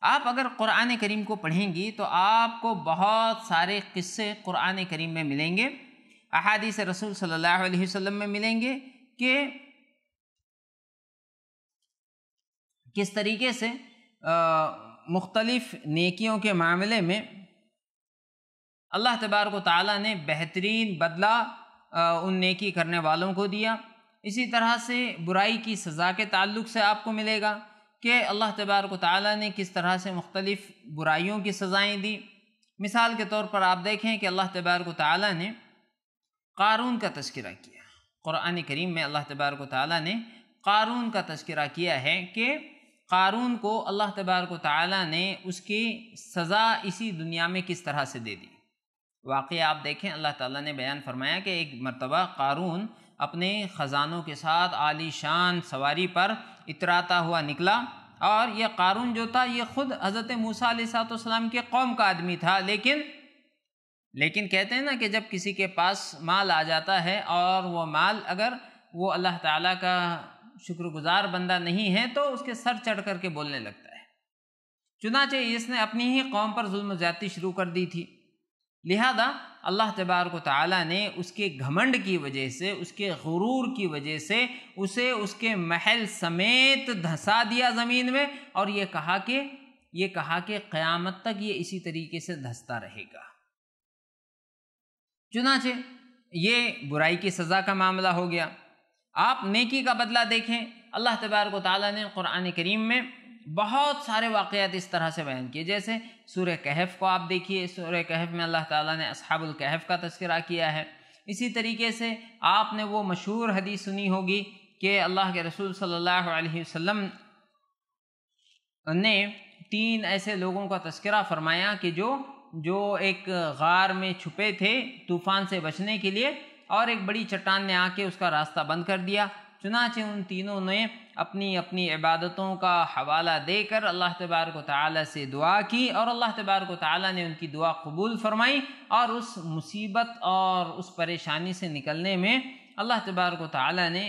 Speaker 1: آپ اگر قرآن کریم کو پڑھیں گی تو آپ کو بہت سارے قصے قرآن کریم میں ملیں گے، احادیث رسول صلی اللہ علیہ وسلم میں ملیں گے کہ کس طریقے سے مختلف نیکیوں کے معاملے میں اللہ تبارک و تعالیٰ نے بہترین بدلہ ان نیکی کرنے والوں کو دیا۔ اسی طرح سے برائی کی سزا کے تعلق سے آپ کو ملے گا کہ اللہ تبارک و تعالیٰ نے کس طرح سے مختلف برائیوں کی سزائیں دی۔ مثال کے طور پر آپ دیکھیں کہ اللہ تبارک و تعالیٰ نے قارون کا تذکرہ کیا، قرآن کریم میں اللہ تبارک و تعالیٰ نے قارون کا تذکرہ کیا ہے کہ قارون کو اللہ تبارک و تعالیٰ نے اس کی سزا اسی دنیا میں کس طرح سے دے دی۔ واقعہ آپ دیکھیں، اللہ تعالیٰ نے بیان فرمایا کہ ایک مرتبہ قارون اپنے خزانوں کے ساتھ عالی شان سواری پر اتراتا ہوا نکلا، اور یہ قارون جو تھا یہ خود حضرت موسیٰ علیہ السلام کے قوم کا آدمی تھا، لیکن کہتے ہیں نا کہ جب کسی کے پاس مال آ جاتا ہے اور وہ مال اگر وہ اللہ تعالیٰ کا شکر گزار بندہ نہیں ہے تو اس کے سر چڑھ کر کے بولنے لگتا ہے۔ چنانچہ اس نے اپنی ہی قوم پر ظلم و زیادتی شروع کر دی تھی، لہذا اللہ تبارک و تعالیٰ نے اس کے گھمنڈ کی وجہ سے، اس کے غرور کی وجہ سے اسے اس کے محل سمیت دھسا دیا زمین میں، اور یہ کہا کہ قیامت تک یہ اسی طریقے سے دھستا رہے گا۔ چنانچہ یہ برائی کی سزا کا معاملہ ہو گیا۔ آپ نیکی کا بدلہ دیکھیں، اللہ تبارک و تعالیٰ نے قرآن کریم میں بہت سارے واقعات اس طرح سے بیان کیے، جیسے سورہ کہف کو آپ دیکھیے، سورہ کہف میں اللہ تعالیٰ نے اصحاب الکہف کا تذکرہ کیا ہے۔ اسی طریقے سے آپ نے وہ مشہور حدیث سنی ہوگی کہ اللہ کے رسول صلی اللہ علیہ وسلم نے 3 ایسے لوگوں کا تذکرہ فرمایا کہ جو ایک غار میں چھپے تھے طوفان سے بچنے کے لیے، اور ایک بڑی چٹان نے آ کے اس کا راستہ بند کر دیا۔ چنانچہ ان تینوں نے اپنی اپنی عبادتوں کا حوالہ دے کر اللہ تبارک و تعالیٰ سے دعا کی، اور اللہ تبارک و تعالیٰ نے ان کی دعا قبول فرمائی، اور اس مصیبت اور اس پریشانی سے نکلنے میں اللہ تبارک و تعالیٰ نے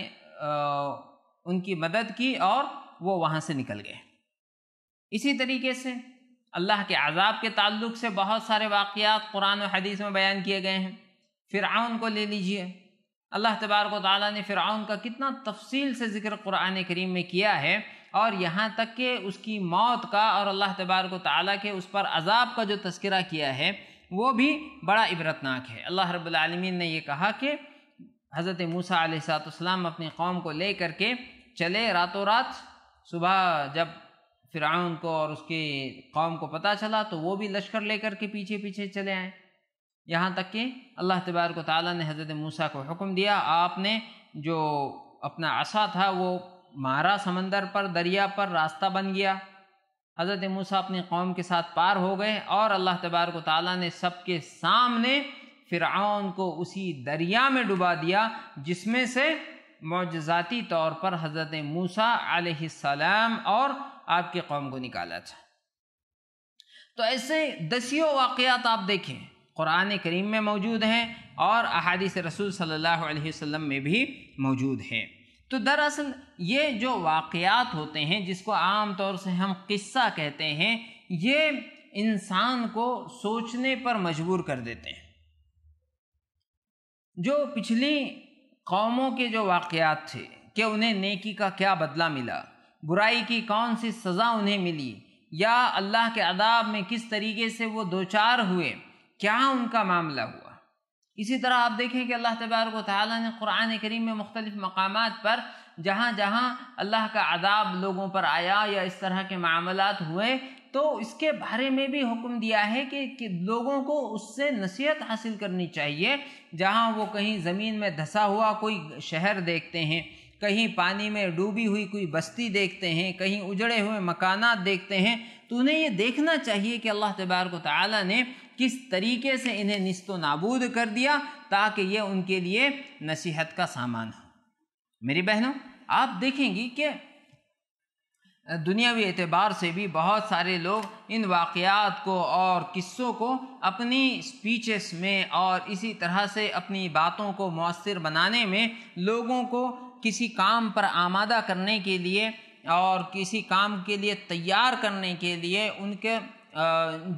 Speaker 1: ان کی مدد کی اور وہ وہاں سے نکل گئے۔ اسی طریقے سے اللہ کے عذاب کے تعلق سے بہت سارے واقعات قرآن و حدیث میں بیان کیے گئے ہیں۔ فرعون کو لے لیجئے، اللہ تبارک و تعالیٰ نے فرعون کا کتنا تفصیل سے ذکر قرآن کریم میں کیا ہے، اور یہاں تک کہ اس کی موت کا اور اللہ تبارک و تعالیٰ کے اس پر عذاب کا جو تذکرہ کیا ہے وہ بھی بڑا عبرتناک ہے۔ اللہ رب العالمین نے یہ کہا کہ حضرت موسیٰ علیہ السلام اپنی قوم کو لے کر کے چلے راتوں رات، صبح جب فرعون کو اور اس کی قوم کو پتہ چلا تو وہ بھی لشکر لے کر کے پیچھے پیچھے چلے آئے، یہاں تک کہ اللہ تبارک و تعالیٰ نے حضرت موسیٰ کو حکم دیا، آپ نے جو اپنا عصا تھا وہ مارا سمندر پر، دریا پر، راستہ بن گیا، حضرت موسیٰ اپنی قوم کے ساتھ پار ہو گئے، اور اللہ تبارک و تعالیٰ نے سب کے سامنے فرعون کو اسی دریا میں ڈبا دیا جس میں سے معجزاتی طور پر حضرت موسیٰ علیہ السلام اور آپ کی قوم کو نکالا تھا۔ تو ایسے دسیوں واقعات آپ دیکھیں قرآن کریم میں موجود ہیں اور احادیث رسول صلی اللہ علیہ وسلم میں بھی موجود ہیں۔ تو دراصل یہ جو واقعات ہوتے ہیں جس کو عام طور سے ہم قصہ کہتے ہیں، یہ انسان کو سوچنے پر مجبور کر دیتے ہیں۔ جو پچھلی قوموں کے جو واقعات تھے کہ انہیں نیکی کا کیا بدلہ ملا، برائی کی کون سی سزا انہیں ملی، یا اللہ کے عذاب میں کس طریقے سے وہ دوچار ہوئے، کیا ان کا معاملہ ہوا۔ اسی طرح آپ دیکھیں کہ اللہ تبارک و تعالیٰ نے قرآن کریم میں مختلف مقامات پر جہاں جہاں اللہ کا عذاب لوگوں پر آیا یا اس طرح کے معاملات ہوئے تو اس کے بارے میں بھی حکم دیا ہے کہ لوگوں کو اس سے نصیحت حاصل کرنی چاہیے۔ جہاں وہ کہیں زمین میں دھسا ہوا کوئی شہر دیکھتے ہیں، کہیں پانی میں ڈوبی ہوئی کوئی بستی دیکھتے ہیں، کہیں اجڑے ہوئے مکانات دیکھتے ہیں، تو انہیں یہ دیکھنا چاہیے کہ اللہ تبارک و تعالیٰ نے کس طریقے سے انہیں نیست و نابود کر دیا تاکہ یہ ان کے لیے نصیحت کا سامان ہو۔ میری بہنوں، آپ دیکھیں گی کہ دنیاوی اعتبار سے بھی بہت سارے لوگ ان واقعات کو اور قصوں کو اپنی سپیچز میں اور اسی طرح سے اپنی باتوں کو مؤثر بنانے میں، لوگوں کو کسی کام پر آمادہ کرنے کے لیے اور کسی کام کے لیے تیار کرنے کے لیے ان کے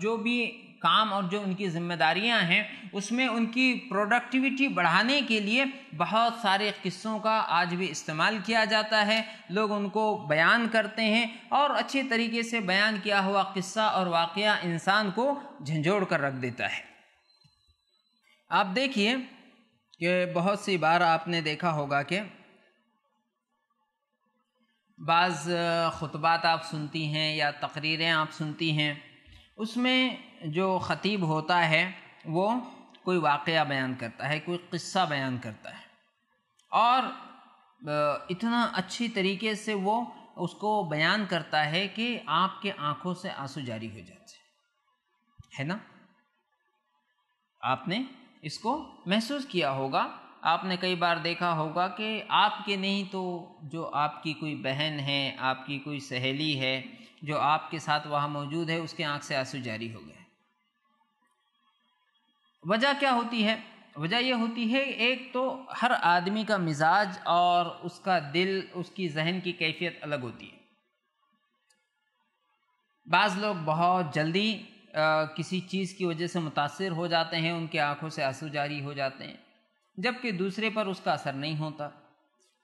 Speaker 1: جو بھی کام اور جو ان کی ذمہ داریاں ہیں اس میں ان کی پروڈکٹیوٹی بڑھانے کے لیے بہت سارے قصوں کا آج بھی استعمال کیا جاتا ہے۔ لوگ ان کو بیان کرتے ہیں اور اچھی طریقے سے بیان کیا ہوا قصہ اور واقعہ انسان کو جھنجھوڑ کر رکھ دیتا ہے۔ آپ دیکھیے کہ بہت سی بار آپ نے دیکھا ہوگا کہ بعض خطبات آپ سنتی ہیں یا تقریریں آپ سنتی ہیں، اس میں جو خطیب ہوتا ہے وہ کوئی واقعہ بیان کرتا ہے، کوئی قصہ بیان کرتا ہے اور اتنا اچھی طریقے سے وہ اس کو بیان کرتا ہے کہ آپ کے آنکھوں سے آنسو جاری ہو جاتے ہیں، ہے نا؟ آپ نے اس کو محسوس کیا ہوگا، آپ نے کئی بار دیکھا ہوگا کہ آپ کے نہیں تو جو آپ کی کوئی بہن ہے، آپ کی کوئی سہیلی ہے جو آپ کے ساتھ وہاں موجود ہے، اس کے آنکھ سے آنسو جاری ہو گئے۔ وجہ کیا ہوتی ہے؟ وجہ یہ ہوتی ہے ایک تو ہر آدمی کا مزاج اور اس کا دل، اس کی ذہن کی کیفیت الگ ہوتی ہے۔ بعض لوگ بہت جلدی کسی چیز کی وجہ سے متاثر ہو جاتے ہیں، ان کے آنکھوں سے آنسو جاری ہو جاتے ہیں، جبکہ دوسرے پر اس کا اثر نہیں ہوتا۔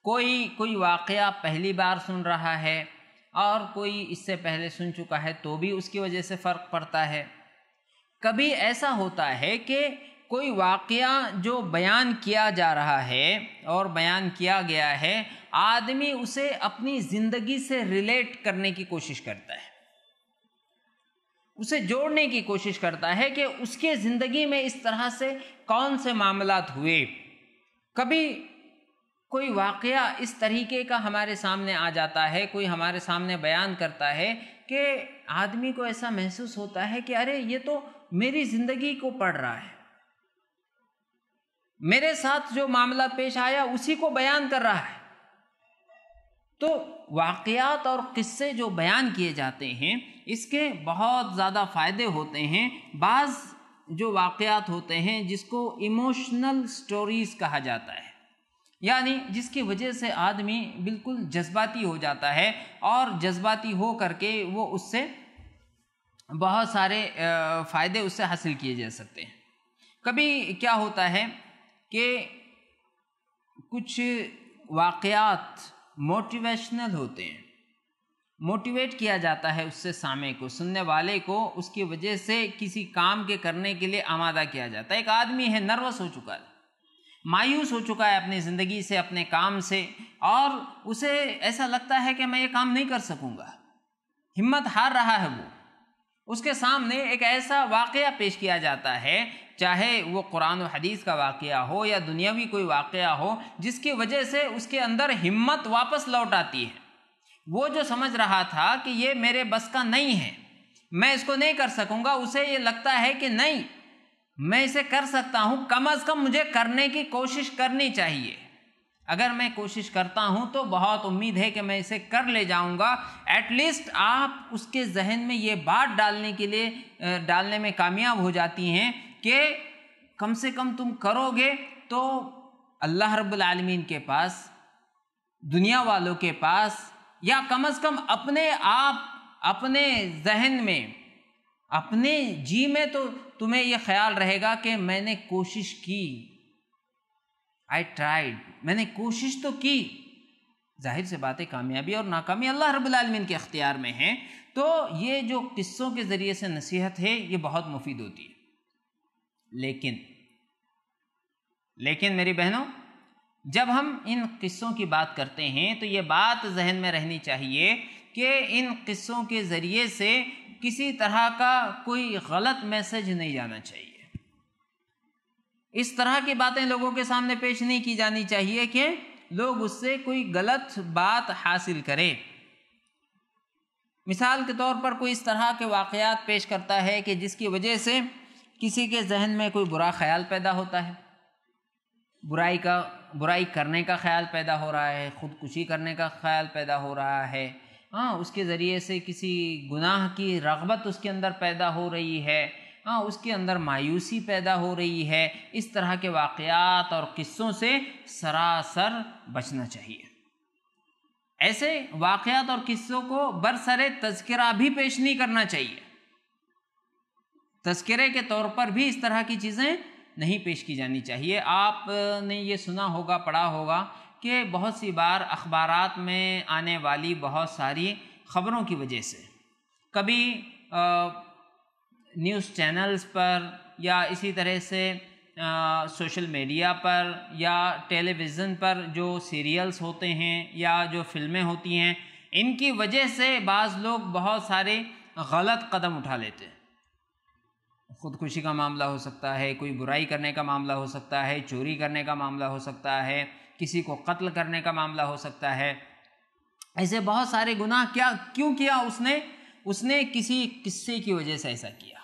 Speaker 1: کوئی واقعہ پہلی بار سن رہا ہے اور کوئی اس سے پہلے سن چکا ہے تو بھی اس کی وجہ سے فرق پڑتا ہے۔ کبھی ایسا ہوتا ہے کہ کوئی واقعہ جو بیان کیا جا رہا ہے اور بیان کیا گیا ہے، آدمی اسے اپنی زندگی سے ریلیٹ کرنے کی کوشش کرتا ہے، اسے جوڑنے کی کوشش کرتا ہے کہ اس کے زندگی میں اس طرح سے کون سے معاملات ہوئے۔ کبھی کوئی واقعہ اس طریقے کا ہمارے سامنے آ جاتا ہے، کوئی ہمارے سامنے بیان کرتا ہے کہ آدمی کو ایسا محسوس ہوتا ہے کہ ارے یہ تو میری زندگی کو پڑھ رہا ہے، میرے ساتھ جو معاملہ پیش آیا اسی کو بیان کر رہا ہے۔ تو واقعات اور قصے جو بیان کیے جاتے ہیں اس کے بہت زیادہ فائدے ہوتے ہیں۔ بعض جو واقعات ہوتے ہیں جس کو ایموشنل سٹوریز کہا جاتا ہے، یعنی جس کی وجہ سے آدمی بالکل جذباتی ہو جاتا ہے اور جذباتی ہو کر کے وہ اس سے بہت سارے فائدے اس سے حاصل کیے جا سکتے ہیں۔ کبھی کیا ہوتا ہے کہ کچھ واقعات موٹیویشنل ہوتے ہیں، موٹیویٹ کیا جاتا ہے اس سے سامع کو، سننے والے کو اس کی وجہ سے کسی کام کے کرنے کے لیے آمادہ کیا جاتا ہے۔ ایک آدمی ہے، نروس ہو چکا ہے، مایوس ہو چکا ہے اپنی زندگی سے، اپنے کام سے، اور اسے ایسا لگتا ہے کہ میں یہ کام نہیں کر سکوں گا، ہمت ہار رہا ہے وہ۔ اس کے سامنے ایک ایسا واقعہ پیش کیا جاتا ہے، چاہے وہ قرآن و حدیث کا واقعہ ہو یا دنیاوی کوئی واقعہ ہو، جس کی وجہ سے اس کے اندر ہمت واپس لوٹ آتی ہے۔ وہ جو سمجھ رہا تھا کہ یہ میرے بس کا نہیں ہے، میں اس کو نہیں کر سکوں گا، اسے یہ لگتا ہے کہ نہیں، میں اسے کر سکتا ہوں، کم از کم مجھے کرنے کی کوشش کرنی چاہیے۔ اگر میں کوشش کرتا ہوں تو بہت امید ہے کہ میں اسے کر لے جاؤں گا۔ ایٹ لیسٹ آپ اس کے ذہن میں یہ بات ڈالنے میں کامیاب ہو جاتی ہیں کہ کم سے کم تم کرو گے تو اللہ رب العالمین کے پاس، دنیا والوں کے پاس، یا کم از کم اپنے آپ، اپنے ذہن میں، اپنے جی میں تو تمہیں یہ خیال رہے گا کہ میں نے کوشش کی، آئی ٹرائیڈ، میں نے کوشش تو کی، ظاہر سے بات ہے کامیابی اور ناکامی اللہ رب العالمین کے اختیار میں ہیں، تو یہ جو قصوں کے ذریعے سے نصیحت ہے یہ بہت مفید ہوتی ہے۔ لیکن میری بہنوں، جب ہم ان قصوں کی بات کرتے ہیں تو یہ بات ذہن میں رہنی چاہیے کہ ان قصوں کے ذریعے سے کسی طرح کا کوئی غلط میسج نہیں جانا چاہیے، اس طرح کی باتیں لوگوں کے سامنے پیش نہیں کی جانی چاہیے کہ لوگ اس سے کوئی غلط بات حاصل کریں۔ مثال کے طور پر کوئی اس طرح کے واقعات پیش کرتا ہے کہ جس کی وجہ سے کسی کے ذہن میں کوئی برا خیال پیدا ہوتا ہے، برائی کرنے کا خیال پیدا ہو رہا ہے، خودکشی کرنے کا خیال پیدا ہو رہا ہے، اس کے ذریعے سے کسی گناہ کی رغبت اس کے اندر پیدا ہو رہی ہے، اس کے اندر مایوسی پیدا ہو رہی ہے۔ اس طرح کے واقعات اور قصوں سے سراسر بچنا چاہیے۔ ایسے واقعات اور قصوں کو برسر تذکرہ بھی پیش نہیں کرنا چاہیے، تذکرے کے طور پر بھی اس طرح کی چیزیں نہیں پیش کی جانی چاہیے۔ آپ نے یہ سنا ہوگا، پڑھا ہوگا کہ بہت سی بار اخبارات میں آنے والی بہت ساری خبروں کی وجہ سے کبھی نیوز چینلز پر یا اسی طرح سے سوشل میڈیا پر یا ٹیلی ویژن پر جو سیریلز ہوتے ہیں یا جو فلمیں ہوتی ہیں، ان کی وجہ سے بعض لوگ بہت سارے غلط قدم اٹھا لیتے ہیں۔ خودکشی کا معاملہ ہو سکتا ہے، کوئی برائی کرنے کا معاملہ ہو سکتا ہے، چوری کرنے کا معاملہ ہو سکتا ہے، کسی کو قتل کرنے کا معاملہ ہو سکتا ہے۔ ایسے بہت سارے گناہ کیوں کیا اس نے کسی قصے کی وجہ سے ایسا کیا،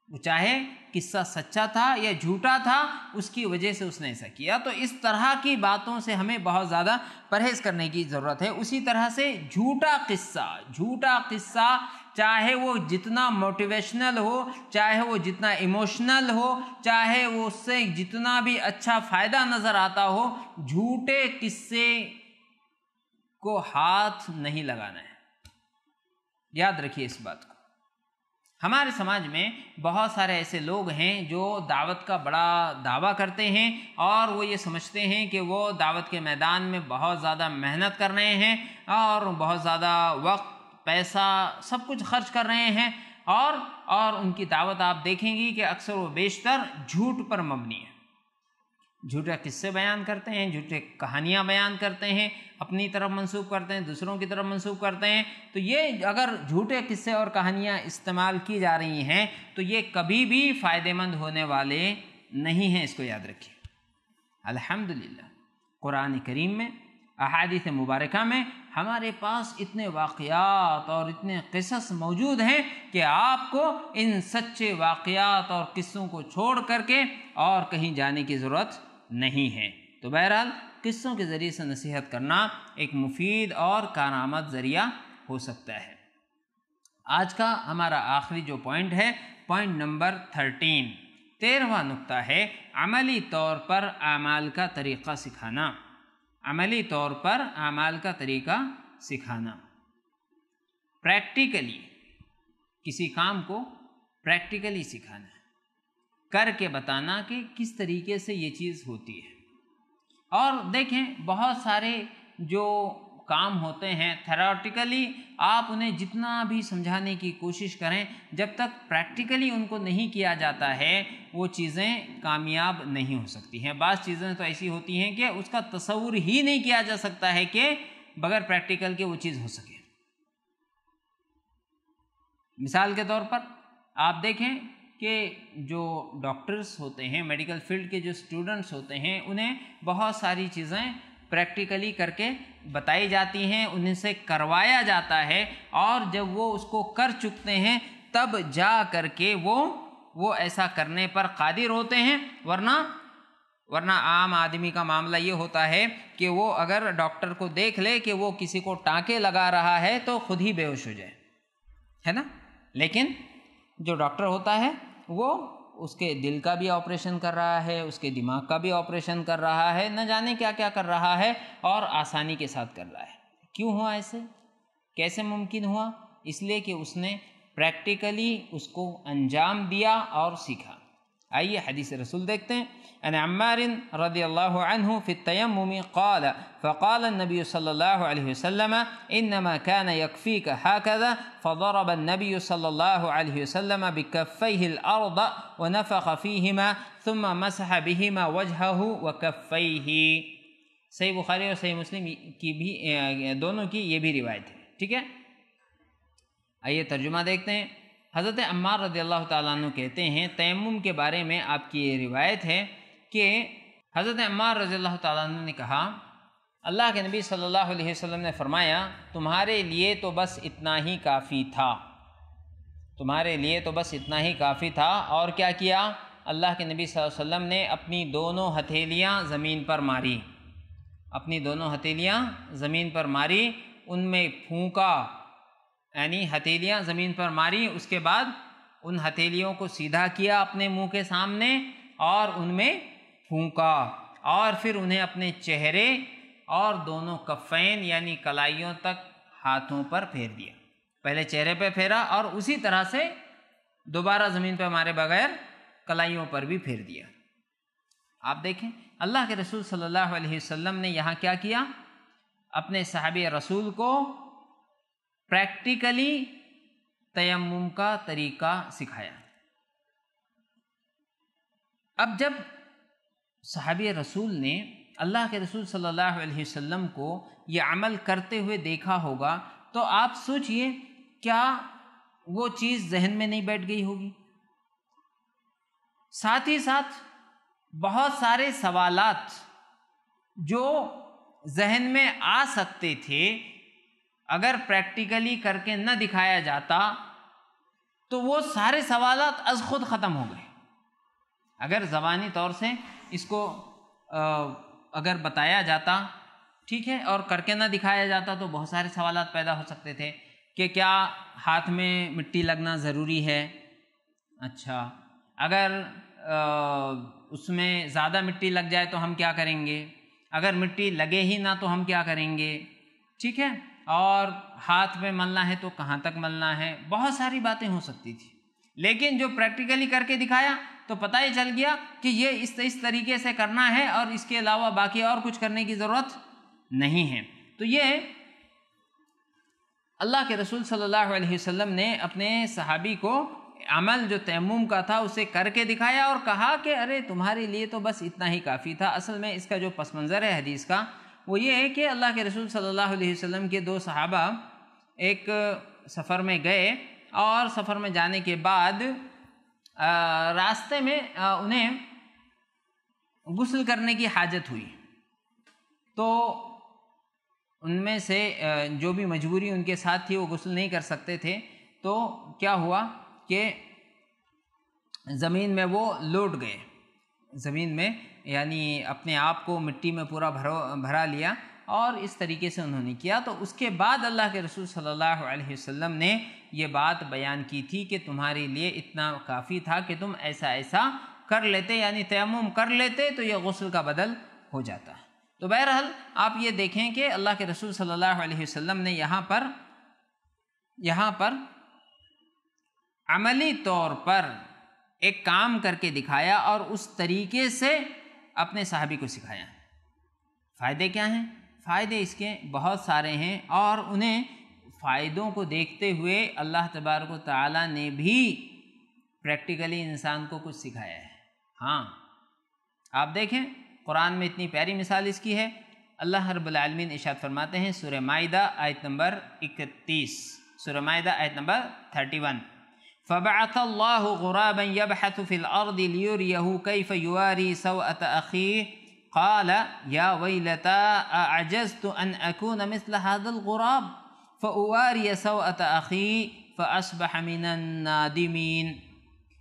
Speaker 1: وہ چاہے قصہ سچا تھا یا جھوٹا تھا، اس کی وجہ سے اس نے ایسا کیا۔ تو اس طرح کی باتوں سے ہمیں بہت زیادہ پرہیز کرنے کی ضرورت ہے۔ اسی طرح سے جھوٹا قصہ چاہے وہ جتنا موٹیویشنل ہو، چاہے وہ جتنا ایموشنل ہو، چاہے وہ اس سے جتنا بھی اچھا فائدہ نظر آتا ہو، جھوٹے قصے کو ہاتھ نہیں لگانا ہے۔ یاد رکھیے اس بات کو۔ ہمارے سماج میں بہت سارے ایسے لوگ ہیں جو دعوت کا بڑا دعویٰ کرتے ہیں اور وہ یہ سمجھتے ہیں کہ وہ دعوت کے میدان میں بہت زیادہ محنت کر رہے ہیں اور بہت زیادہ وقت، پیسہ، سب کچھ خرچ کر رہے ہیں، اور ان کی دعوت آپ دیکھیں گی کہ اکثر و بیشتر جھوٹ پر مبنی ہے۔ جھوٹے قصے بیان کرتے ہیں، جھوٹے کہانیاں بیان کرتے ہیں، اپنی طرف منسوب کرتے ہیں، دوسروں کی طرف منسوب کرتے ہیں۔ تو یہ اگر جھوٹے قصے اور کہانیاں استعمال کی جا رہی ہیں تو یہ کبھی بھی فائدہ مند ہونے والے نہیں ہیں، اس کو یاد رکھیے۔ الحمدللہ قرآن کریم میں، احادیث مبارکہ میں ہمارے پاس اتنے واقعات اور اتنے قصص موجود ہیں کہ آپ کو ان سچے واقعات اور قصوں کو چھوڑ کر کے اور کہیں جانے کی ضرورت نہیں ہے۔ تو بہرحال قصوں کے ذریعے سے نصیحت کرنا ایک مفید اور کارآمد ذریعہ ہو سکتا ہے۔ آج کا ہمارا آخری جو پوائنٹ ہے، پوائنٹ نمبر 13واں نقطہ ہے عملی طور پر اعمال کا طریقہ سکھانا۔ عملی طور پر اعمال کا طریقہ سکھانا، پریکٹیکلی کسی کام کو پریکٹیکلی سکھانا، کر کے بتانا کہ کس طریقے سے یہ چیز ہوتی ہے۔ اور دیکھیں بہت سارے جو کام ہوتے ہیں تھیوریٹیکلی آپ انہیں جتنا بھی سمجھانے کی کوشش کریں، جب تک پریکٹیکلی ان کو نہیں کیا جاتا ہے وہ چیزیں کامیاب نہیں ہو سکتی ہیں۔ بعض چیزیں تو ایسی ہوتی ہیں کہ اس کا تصور ہی نہیں کیا جا سکتا ہے کہ بغیر پریکٹیکل کے وہ چیز ہو سکے۔ مثال کے طور پر آپ دیکھیں کہ جو ڈاکٹرز ہوتے ہیں، میڈیکل فیلڈ کے جو اسٹوڈنٹس ہوتے ہیں، انہیں بہت ساری چیزیں پریکٹیکلی کر کے بتائی جاتی ہیں، انہیں سے کروایا جاتا ہے، اور جب وہ اس کو کر چکتے ہیں تب جا کر کے وہ ایسا کرنے پر قادر ہوتے ہیں، ورنہ عام آدمی کا معاملہ یہ ہوتا ہے کہ وہ اگر ڈاکٹر کو دیکھ لے کہ وہ کسی کو ٹانکے لگا رہا ہے تو خود ہی بے ہوش ہو جائے، ہے نا۔ لیکن جو ڈاکٹر ہوتا ہے وہ اس کے دل کا بھی آپریشن کر رہا ہے، اس کے دماغ کا بھی آپریشن کر رہا ہے، نہ جانے کیا کیا کر رہا ہے، اور آسانی کے ساتھ کر رہا ہے۔ کیوں ہوا ایسے؟ کیسے ممکن ہوا؟ اس لیے کہ اس نے پریکٹیکلی اس کو انجام دیا اور سیکھا۔ آئیے حدیث رسول دیکھتے ہیں. عن عمار رضی اللہ عنہ فی التیمم قال فقال النبی صلی اللہ علیہ وسلم انما كان يكفيك هكذا فضرب النبي صلی اللہ علیہ وسلم بكفيه الارض ونفخ فيهما ثم مسح بهما وجهه وكفيه. صحیح بخاری اور صحیح مسلم کی بھی دونوں کی یہ بھی روایت ہے. ٹھیک ہے, آئیے ترجمہ دیکھتے ہیں. حضرت عمار رضی اللہ تعالیٰ عنہ کہتے ہیں تیمم کے بارے میں آپ کی یہ روایت ہے کہ حضرت عمار رضی اللہ تعالیٰ عنہ نے کہا اللہ کے نبی صلی اللہ علیہ وسلم نے فرمایا تمہارے لیے تو بس اتنا ہی کافی تھا, تمہارے لیے تو بس اتنا ہی کافی تھا. اور کیا کیا؟ اللہ کے نبی صلی اللہ علیہ وسلم نے اپنی دونوں ہتھیلیاں زمین پر ماری, اپنی دونوں ہتھیلیاں زمین پر ماری, ان میں پھونکا, یعنی ہتھیلیاں زمین پر ماری, اس کے بعد ان ہتھیلیوں کو سیدھا کیا اپنے منہ کے سامنے اور ان میں پھونکا, اور پھر انہیں اپنے چہرے اور دونوں کفین یعنی کلائیوں تک ہاتھوں پر پھیر دیا. پہلے چہرے پہ پھیرا اور اسی طرح سے دوبارہ زمین پہ مارے بغیر کلائیوں پر بھی پھیر دیا. آپ دیکھیں اللہ کے رسول صلی اللہ علیہ وسلم نے یہاں کیا کیا, اپنے صحابی رسول کو پریکٹیکلی تیمم کا طریقہ سکھایا. اب جب صحابی رسول نے اللہ کے رسول صلی اللہ علیہ وسلم کو یہ عمل کرتے ہوئے دیکھا ہوگا تو آپ سوچئے کیا وہ چیز ذہن میں نہیں بیٹھ گئی ہوگی؟ ساتھ ہی ساتھ بہت سارے سوالات جو ذہن میں آ سکتے تھے اگر پریکٹیکلی کر کے نہ دکھایا جاتا تو وہ سارے سوالات از خود ختم ہو گئے. اگر زبانی طور سے اس کو اگر بتایا جاتا, ٹھیک ہے, اور کر کے نہ دکھایا جاتا تو بہت سارے سوالات پیدا ہو سکتے تھے کہ کیا ہاتھ میں مٹی لگنا ضروری ہے؟ اچھا, اگر اس میں زیادہ مٹی لگ جائے تو ہم کیا کریں گے؟ اگر مٹی لگے ہی نہ تو ہم کیا کریں گے؟ ٹھیک ہے, اور ہاتھ میں ملنا ہے تو کہاں تک ملنا ہے؟ بہت ساری باتیں ہو سکتی تھی, لیکن جو پریکٹیکلی کر کے دکھایا تو پتہ ہی چل گیا کہ یہ اس طریقے سے کرنا ہے اور اس کے علاوہ باقی اور کچھ کرنے کی ضرورت نہیں ہے. تو یہ اللہ کے رسول صلی اللہ علیہ وسلم نے اپنے صحابی کو عمل جو تیمم کا تھا اسے کر کے دکھایا اور کہا کہ ارے تمہارے لیے تو بس اتنا ہی کافی تھا. اصل میں اس کا جو پس منظر ہے حدیث کا وہ یہ ہے کہ اللہ کے رسول صلی اللہ علیہ وسلم کے دو صحابہ ایک سفر میں گئے اور سفر میں جانے کے بعد راستے میں انہیں غسل کرنے کی حاجت ہوئی. تو ان میں سے جو بھی مجبوری ان کے ساتھ تھی وہ غسل نہیں کر سکتے تھے, تو کیا ہوا کہ زمین میں وہ لوٹ گئے, زمین میں یعنی اپنے آپ کو مٹی میں پورا بھرا لیا اور اس طریقے سے انہوں نے کیا. تو اس کے بعد اللہ کے رسول صلی اللہ علیہ وسلم نے یہ بات بیان کی تھی کہ تمہارے لیے اتنا کافی تھا کہ تم ایسا ایسا کر لیتے, یعنی تیمم کر لیتے تو یہ غسل کا بدل ہو جاتا. تو بہرحال آپ یہ دیکھیں کہ اللہ کے رسول صلی اللہ علیہ وسلم نے یہاں پر عملی طور پر ایک کام کر کے دکھایا اور اس طریقے سے اپنے صحابی کو سکھایا. فائدے کیا ہیں؟ فائدے اس کے بہت سارے ہیں اور انہیں فائدوں کو دیکھتے ہوئے اللہ تبارک و تعالیٰ نے بھی پریکٹیکلی انسان کو کچھ سکھایا ہے. ہاں آپ دیکھیں قرآن میں اتنی پیاری مثال اس کی ہے. اللہ رب العالمین ارشاد فرماتے ہیں سورہ مائدہ آیت نمبر 31, سورہ مائدہ آیت نمبر 31, فبعث اللہ غرابا یبحث فی الارض لیریہ کیف یواری سوءۃ اخیہ قال یا ویلتا اعجزت ان اکون مثل هذا الغراب فاواری سوءۃ اخی فاصبح من النادمین.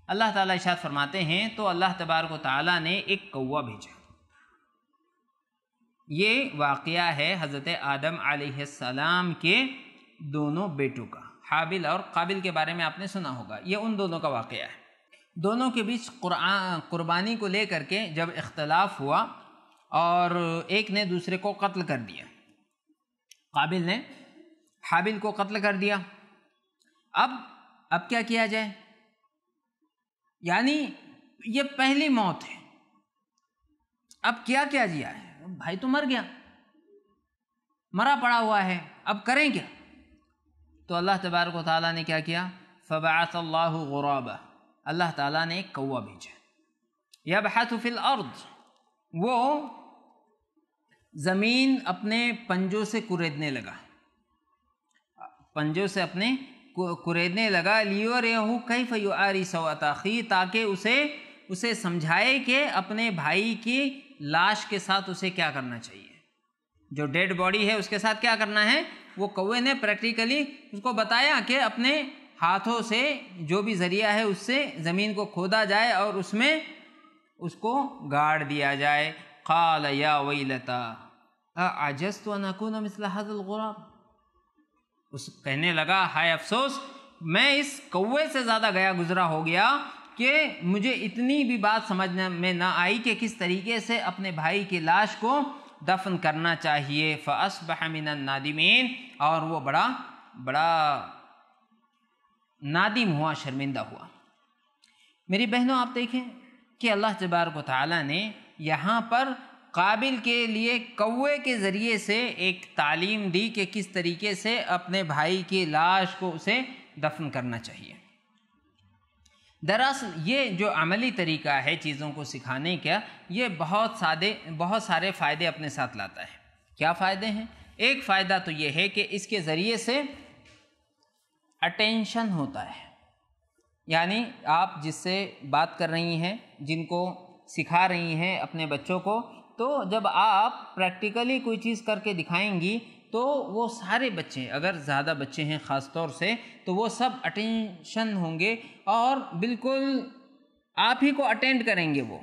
Speaker 1: اللہ تعالیٰ ارشاد فرماتے ہیں تو اللہ تبارک و تعالیٰ نے ایک کوہ بھیجا. یہ واقعہ ہے حضرت آدم علیہ السلام کے دونوں بیٹوں کا. حابل اور قابل کے بارے میں آپ نے سنا ہوگا, یہ ان دونوں کا واقعہ ہے. دونوں کے بیچ قربانی کو لے کر کے جب اختلاف ہوا اور ایک نے دوسرے کو قتل کر دیا, قابل نے حابل کو قتل کر دیا. اب کیا کیا جائے؟ یعنی یہ پہلی موت ہے، اب کیا کیا جیا ہے، بھائی تو مر گیا، مرا پڑا ہوا ہے، اب کریں کیا؟ تو اللہ تبارک و تعالیٰ نے کیا کیا؟ فبعث اللہ غرابا، اللہ تعالیٰ نے ایک کوا بھیجا، یبحث فی الارض، وہ زمین اپنے پنجوں سے کریدنے لگا، پنجوں سے اپنے کریدنے لگا، لیریہ کیف یعاری سوءۃ اخیہ، تاکہ اسے سمجھائے کہ اپنے بھائی کی لاش کے ساتھ اسے کیا کرنا چاہیے، جو ڈیڈ باڈی ہے اس کے ساتھ کیا کرنا ہے۔ وہ کوے نے پریکٹیکلی اس کو بتایا کہ اپنے ہاتھوں سے جو بھی ذریعہ ہے اس سے زمین کو کھودا جائے اور اس میں اس کو گاڑ دیا جائے۔ قال یا ویلتا اعجزت ان اکون مثل هذا الغراب، اس کہنے لگا ہائے افسوس، میں اس کوے سے زیادہ گیا گزرا ہو گیا کہ مجھے اتنی بھی بات سمجھ میں نہ آئی کہ کس طریقے سے اپنے بھائی کی لاش کو دفن کرنا چاہیے۔ فاصبح من النادمین، اور وہ بڑا نادم ہوا، شرمندہ ہوا۔ میری بہنوں، آپ دیکھیں کہ اللہ تبارک و تعالیٰ نے یہاں پر قابل کے لیے کوے کے ذریعے سے ایک تعلیم دی کہ کس طریقے سے اپنے بھائی کی لاش کو اسے دفن کرنا چاہیے۔ دراصل یہ جو عملی طریقہ ہے چیزوں کو سکھانے کا، یہ بہت سارے فائدے اپنے ساتھ لاتا ہے۔ کیا فائدے ہیں؟ ایک فائدہ تو یہ ہے کہ اس کے ذریعے سے اٹینشن ہوتا ہے، یعنی آپ جس سے بات کر رہی ہیں، جن کو سکھا رہی ہیں اپنے بچوں کو، تو جب آپ پریکٹیکلی کوئی چیز کر کے دکھائیں گی تو وہ سارے بچے، اگر زیادہ بچے ہیں خاص طور سے، تو وہ سب اٹینشن ہوں گے اور بالکل آپ ہی کو اٹینڈ کریں گے، وہ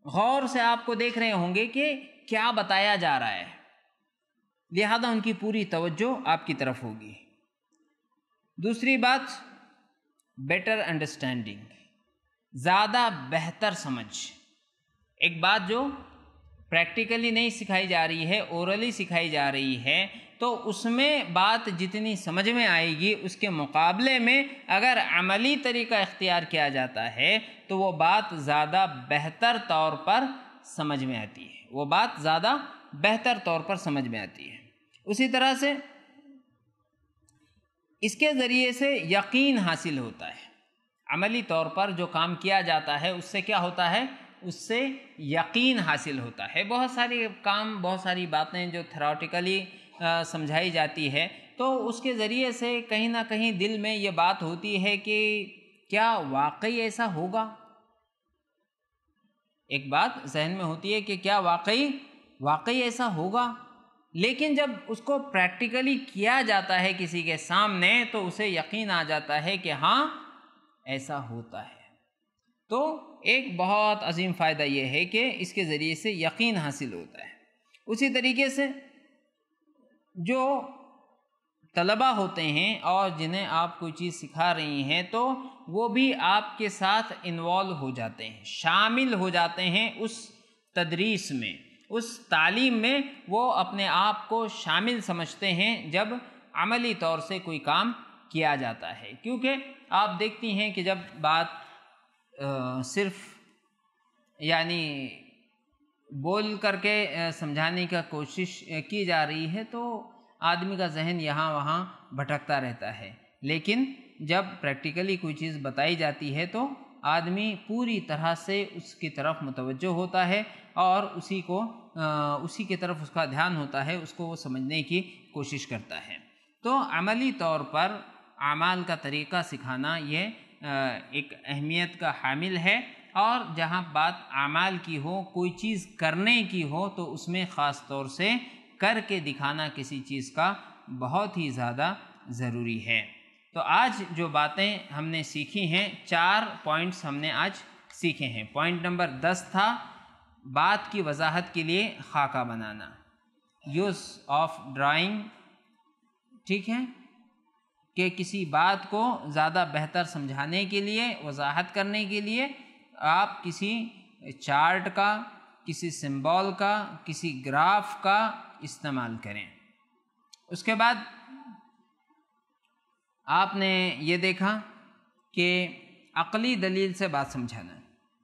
Speaker 1: غور سے آپ کو دیکھ رہے ہوں گے کہ کیا بتایا جا رہا ہے، لہذا ان کی پوری توجہ آپ کی طرف ہوگی۔ دوسری بات، بیٹر انڈرسٹینڈنگ، زیادہ بہتر سمجھ۔ ایک بات جو پریکٹیکلی نہیں سکھائی جا رہی ہے، اورلی سکھائی جا رہی ہے، تو اس میں بات جتنی سمجھ میں آئے گی، اس کے مقابلے میں اگر عملی طریقہ اختیار کیا جاتا ہے تو وہ بات زیادہ بہتر طور پر سمجھ میں آتی ہے، وہ بات زیادہ بہتر طور پر سمجھ میں آتی ہے۔ اسی طرح سے اس کے ذریعے سے یقین حاصل ہوتا ہے، عملی طور پر جو کام کیا جاتا ہے اس سے کیا ہوتا ہے، اس سے یقین حاصل ہوتا ہے۔ بہت ساری باتیں جو تھیوریٹیکلی سمجھائی جاتی ہے، تو اس کے ذریعے سے کہیں نہ کہیں دل میں یہ بات ہوتی ہے کہ کیا واقعی ایسا ہوگا، ایک بات ذہن میں ہوتی ہے کہ کیا واقعی ایسا ہوگا، لیکن جب اس کو پریکٹیکلی کیا جاتا ہے کسی کے سامنے تو اسے یقین آ جاتا ہے کہ ہاں ایسا ہوتا ہے۔ تو ایک بہت عظیم فائدہ یہ ہے کہ اس کے ذریعے سے یقین حاصل ہوتا ہے۔ اسی طریقے سے جو طلبہ ہوتے ہیں اور جنہیں آپ کوئی چیز سکھا رہی ہیں، تو وہ بھی آپ کے ساتھ انوالو ہو جاتے ہیں، شامل ہو جاتے ہیں اس تدریس میں، اس تعلیم میں، وہ اپنے آپ کو شامل سمجھتے ہیں جب عملی طور سے کوئی کام کیا جاتا ہے۔ کیونکہ آپ دیکھتی ہیں کہ جب بات صرف یعنی بول کر کے سمجھانے کا کوشش کی جا رہی ہے تو آدمی کا ذہن یہاں وہاں بھٹکتا رہتا ہے، لیکن جب پریکٹیکلی کوئی چیز بتائی جاتی ہے تو آدمی پوری طرح سے اس کی طرف متوجہ ہوتا ہے اور اسی کی طرف اس کا دھیان ہوتا ہے، اس کو وہ سمجھنے کی کوشش کرتا ہے۔ تو عملی طور پر اعمال کا طریقہ سکھانا یہ ایک اہمیت کا حامل ہے، اور جہاں بات اعمال کی ہو، کوئی چیز کرنے کی ہو، تو اس میں خاص طور سے کر کے دکھانا کسی چیز کا بہت ہی زیادہ ضروری ہے۔ تو آج جو باتیں ہم نے سیکھی ہیں، 4 پوائنٹس ہم نے آج سیکھے ہیں۔ پوائنٹ نمبر 10 تھا بات کی وضاحت کے لیے خاکہ بنانا، یوز آف ڈرائنگ، ٹھیک ہے، کہ کسی بات کو زیادہ بہتر سمجھانے کے لیے، وضاحت کرنے کے لیے آپ کسی چارٹ کا، کسی سمبول کا، کسی گراف کا استعمال کریں۔ اس کے بعد آپ نے یہ دیکھا کہ عقلی دلیل سے بات سمجھانا،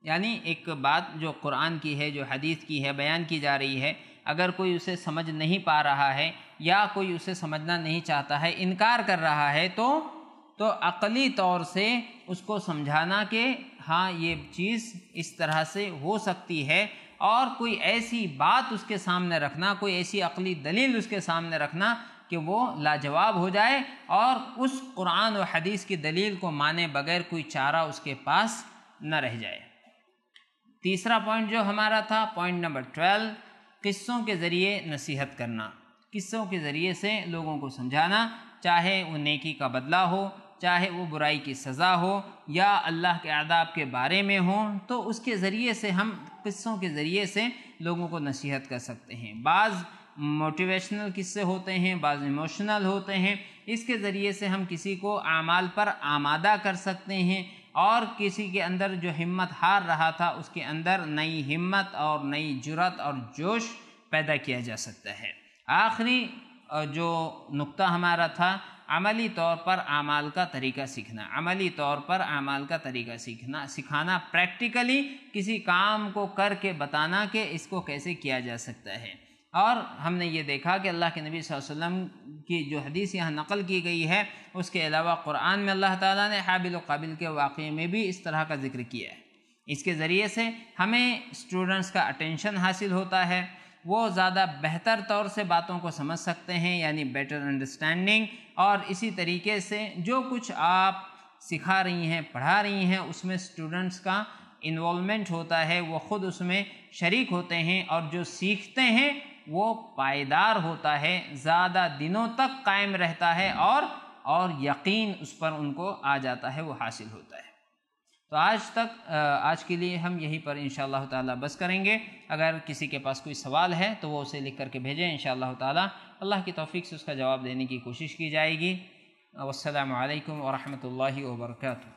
Speaker 1: یعنی ایک بات جو قرآن کی ہے، جو حدیث کی ہے، بیان کی جا رہی ہے، اگر کوئی اسے سمجھ نہیں پا رہا ہے یا کوئی اسے سمجھنا نہیں چاہتا ہے، انکار کر رہا ہے، تو عقلی طور سے اس کو سمجھانا کہ ہاں یہ چیز اس طرح سے ہو سکتی ہے، اور کوئی ایسی بات اس کے سامنے رکھنا، کوئی ایسی عقلی دلیل اس کے سامنے رکھنا کہ وہ لاجواب ہو جائے اور اس قرآن و حدیث کی دلیل کو مانے بغیر کوئی چارہ اس کے پاس نہ رہ جائے۔ تیسرا پوائنٹ جو ہمارا تھا، پوائنٹ نمبر 12، قصوں کے ذریعے نصیحت کرنا، قصوں کے ذریعے سے لوگوں کو سمجھانا، چاہے وہ نیکی کا بدلہ ہو، چاہے وہ برائی کی سزا ہو، یا اللہ کے عذاب کے بارے میں ہوں، تو اس کے ذریعے سے ہم قصوں کے ذریعے سے لوگوں کو نصیحت کر سکتے ہیں۔ بعض موٹیویشنل قصے ہوتے ہیں، بعض ایموشنل ہوتے ہیں، اس کے ذریعے سے ہم کسی کو اعمال پر آمادہ کر سکتے ہیں، اور کسی کے اندر جو ہمت ہار رہا تھا اس کے اندر نئی ہمت اور نئی جرأت اور جوش پیدا کیا جا سکتا ہے۔ آخری جو نقطہ ہمارا تھا، عملی طور پر اعمال کا طریقہ سیکھنا، عملی طور پر اعمال کا طریقہ سکھانا، پریکٹیکلی کسی کام کو کر کے بتانا کہ اس کو کیسے کیا جا سکتا ہے۔ اور ہم نے یہ دیکھا کہ اللہ کے نبی صلی اللہ علیہ وسلم کی جو حدیث یہاں نقل کی گئی ہے، اس کے علاوہ قرآن میں اللہ تعالیٰ نے حابل و قابل کے واقعے میں بھی اس طرح کا ذکر کیا ہے۔ اس کے ذریعے سے ہمیں اسٹوڈنٹس کا اٹینشن حاصل ہوتا ہے، وہ زیادہ بہتر طور سے باتوں کو سمجھ سکتے ہیں، یعنی بیٹر انڈرسٹینڈنگ، اور اسی طریقے سے جو کچھ آپ سکھا رہی ہیں، پڑھا رہی ہیں، اس میں اسٹوڈنٹس کا انوالومنٹ ہوتا ہے، وہ خود اس میں شریک ہوتے ہیں، اور جو سیکھتے ہیں وہ پائیدار ہوتا ہے، زیادہ دنوں تک قائم رہتا ہے، اور یقین اس پر ان کو آ جاتا ہے، وہ حاصل ہوتا ہے۔ تو آج کے لیے ہم یہیں پر انشاءاللہ تعالی بس کریں گے۔ اگر کسی کے پاس کوئی سوال ہے تو وہ اسے لکھ کر کے بھیجیں، انشاءاللہ تعالی اللہ کی توفیق سے اس کا جواب دینے کی کوشش کی جائے گی۔ والسلام علیکم ورحمۃ اللہ وبرکاتہ۔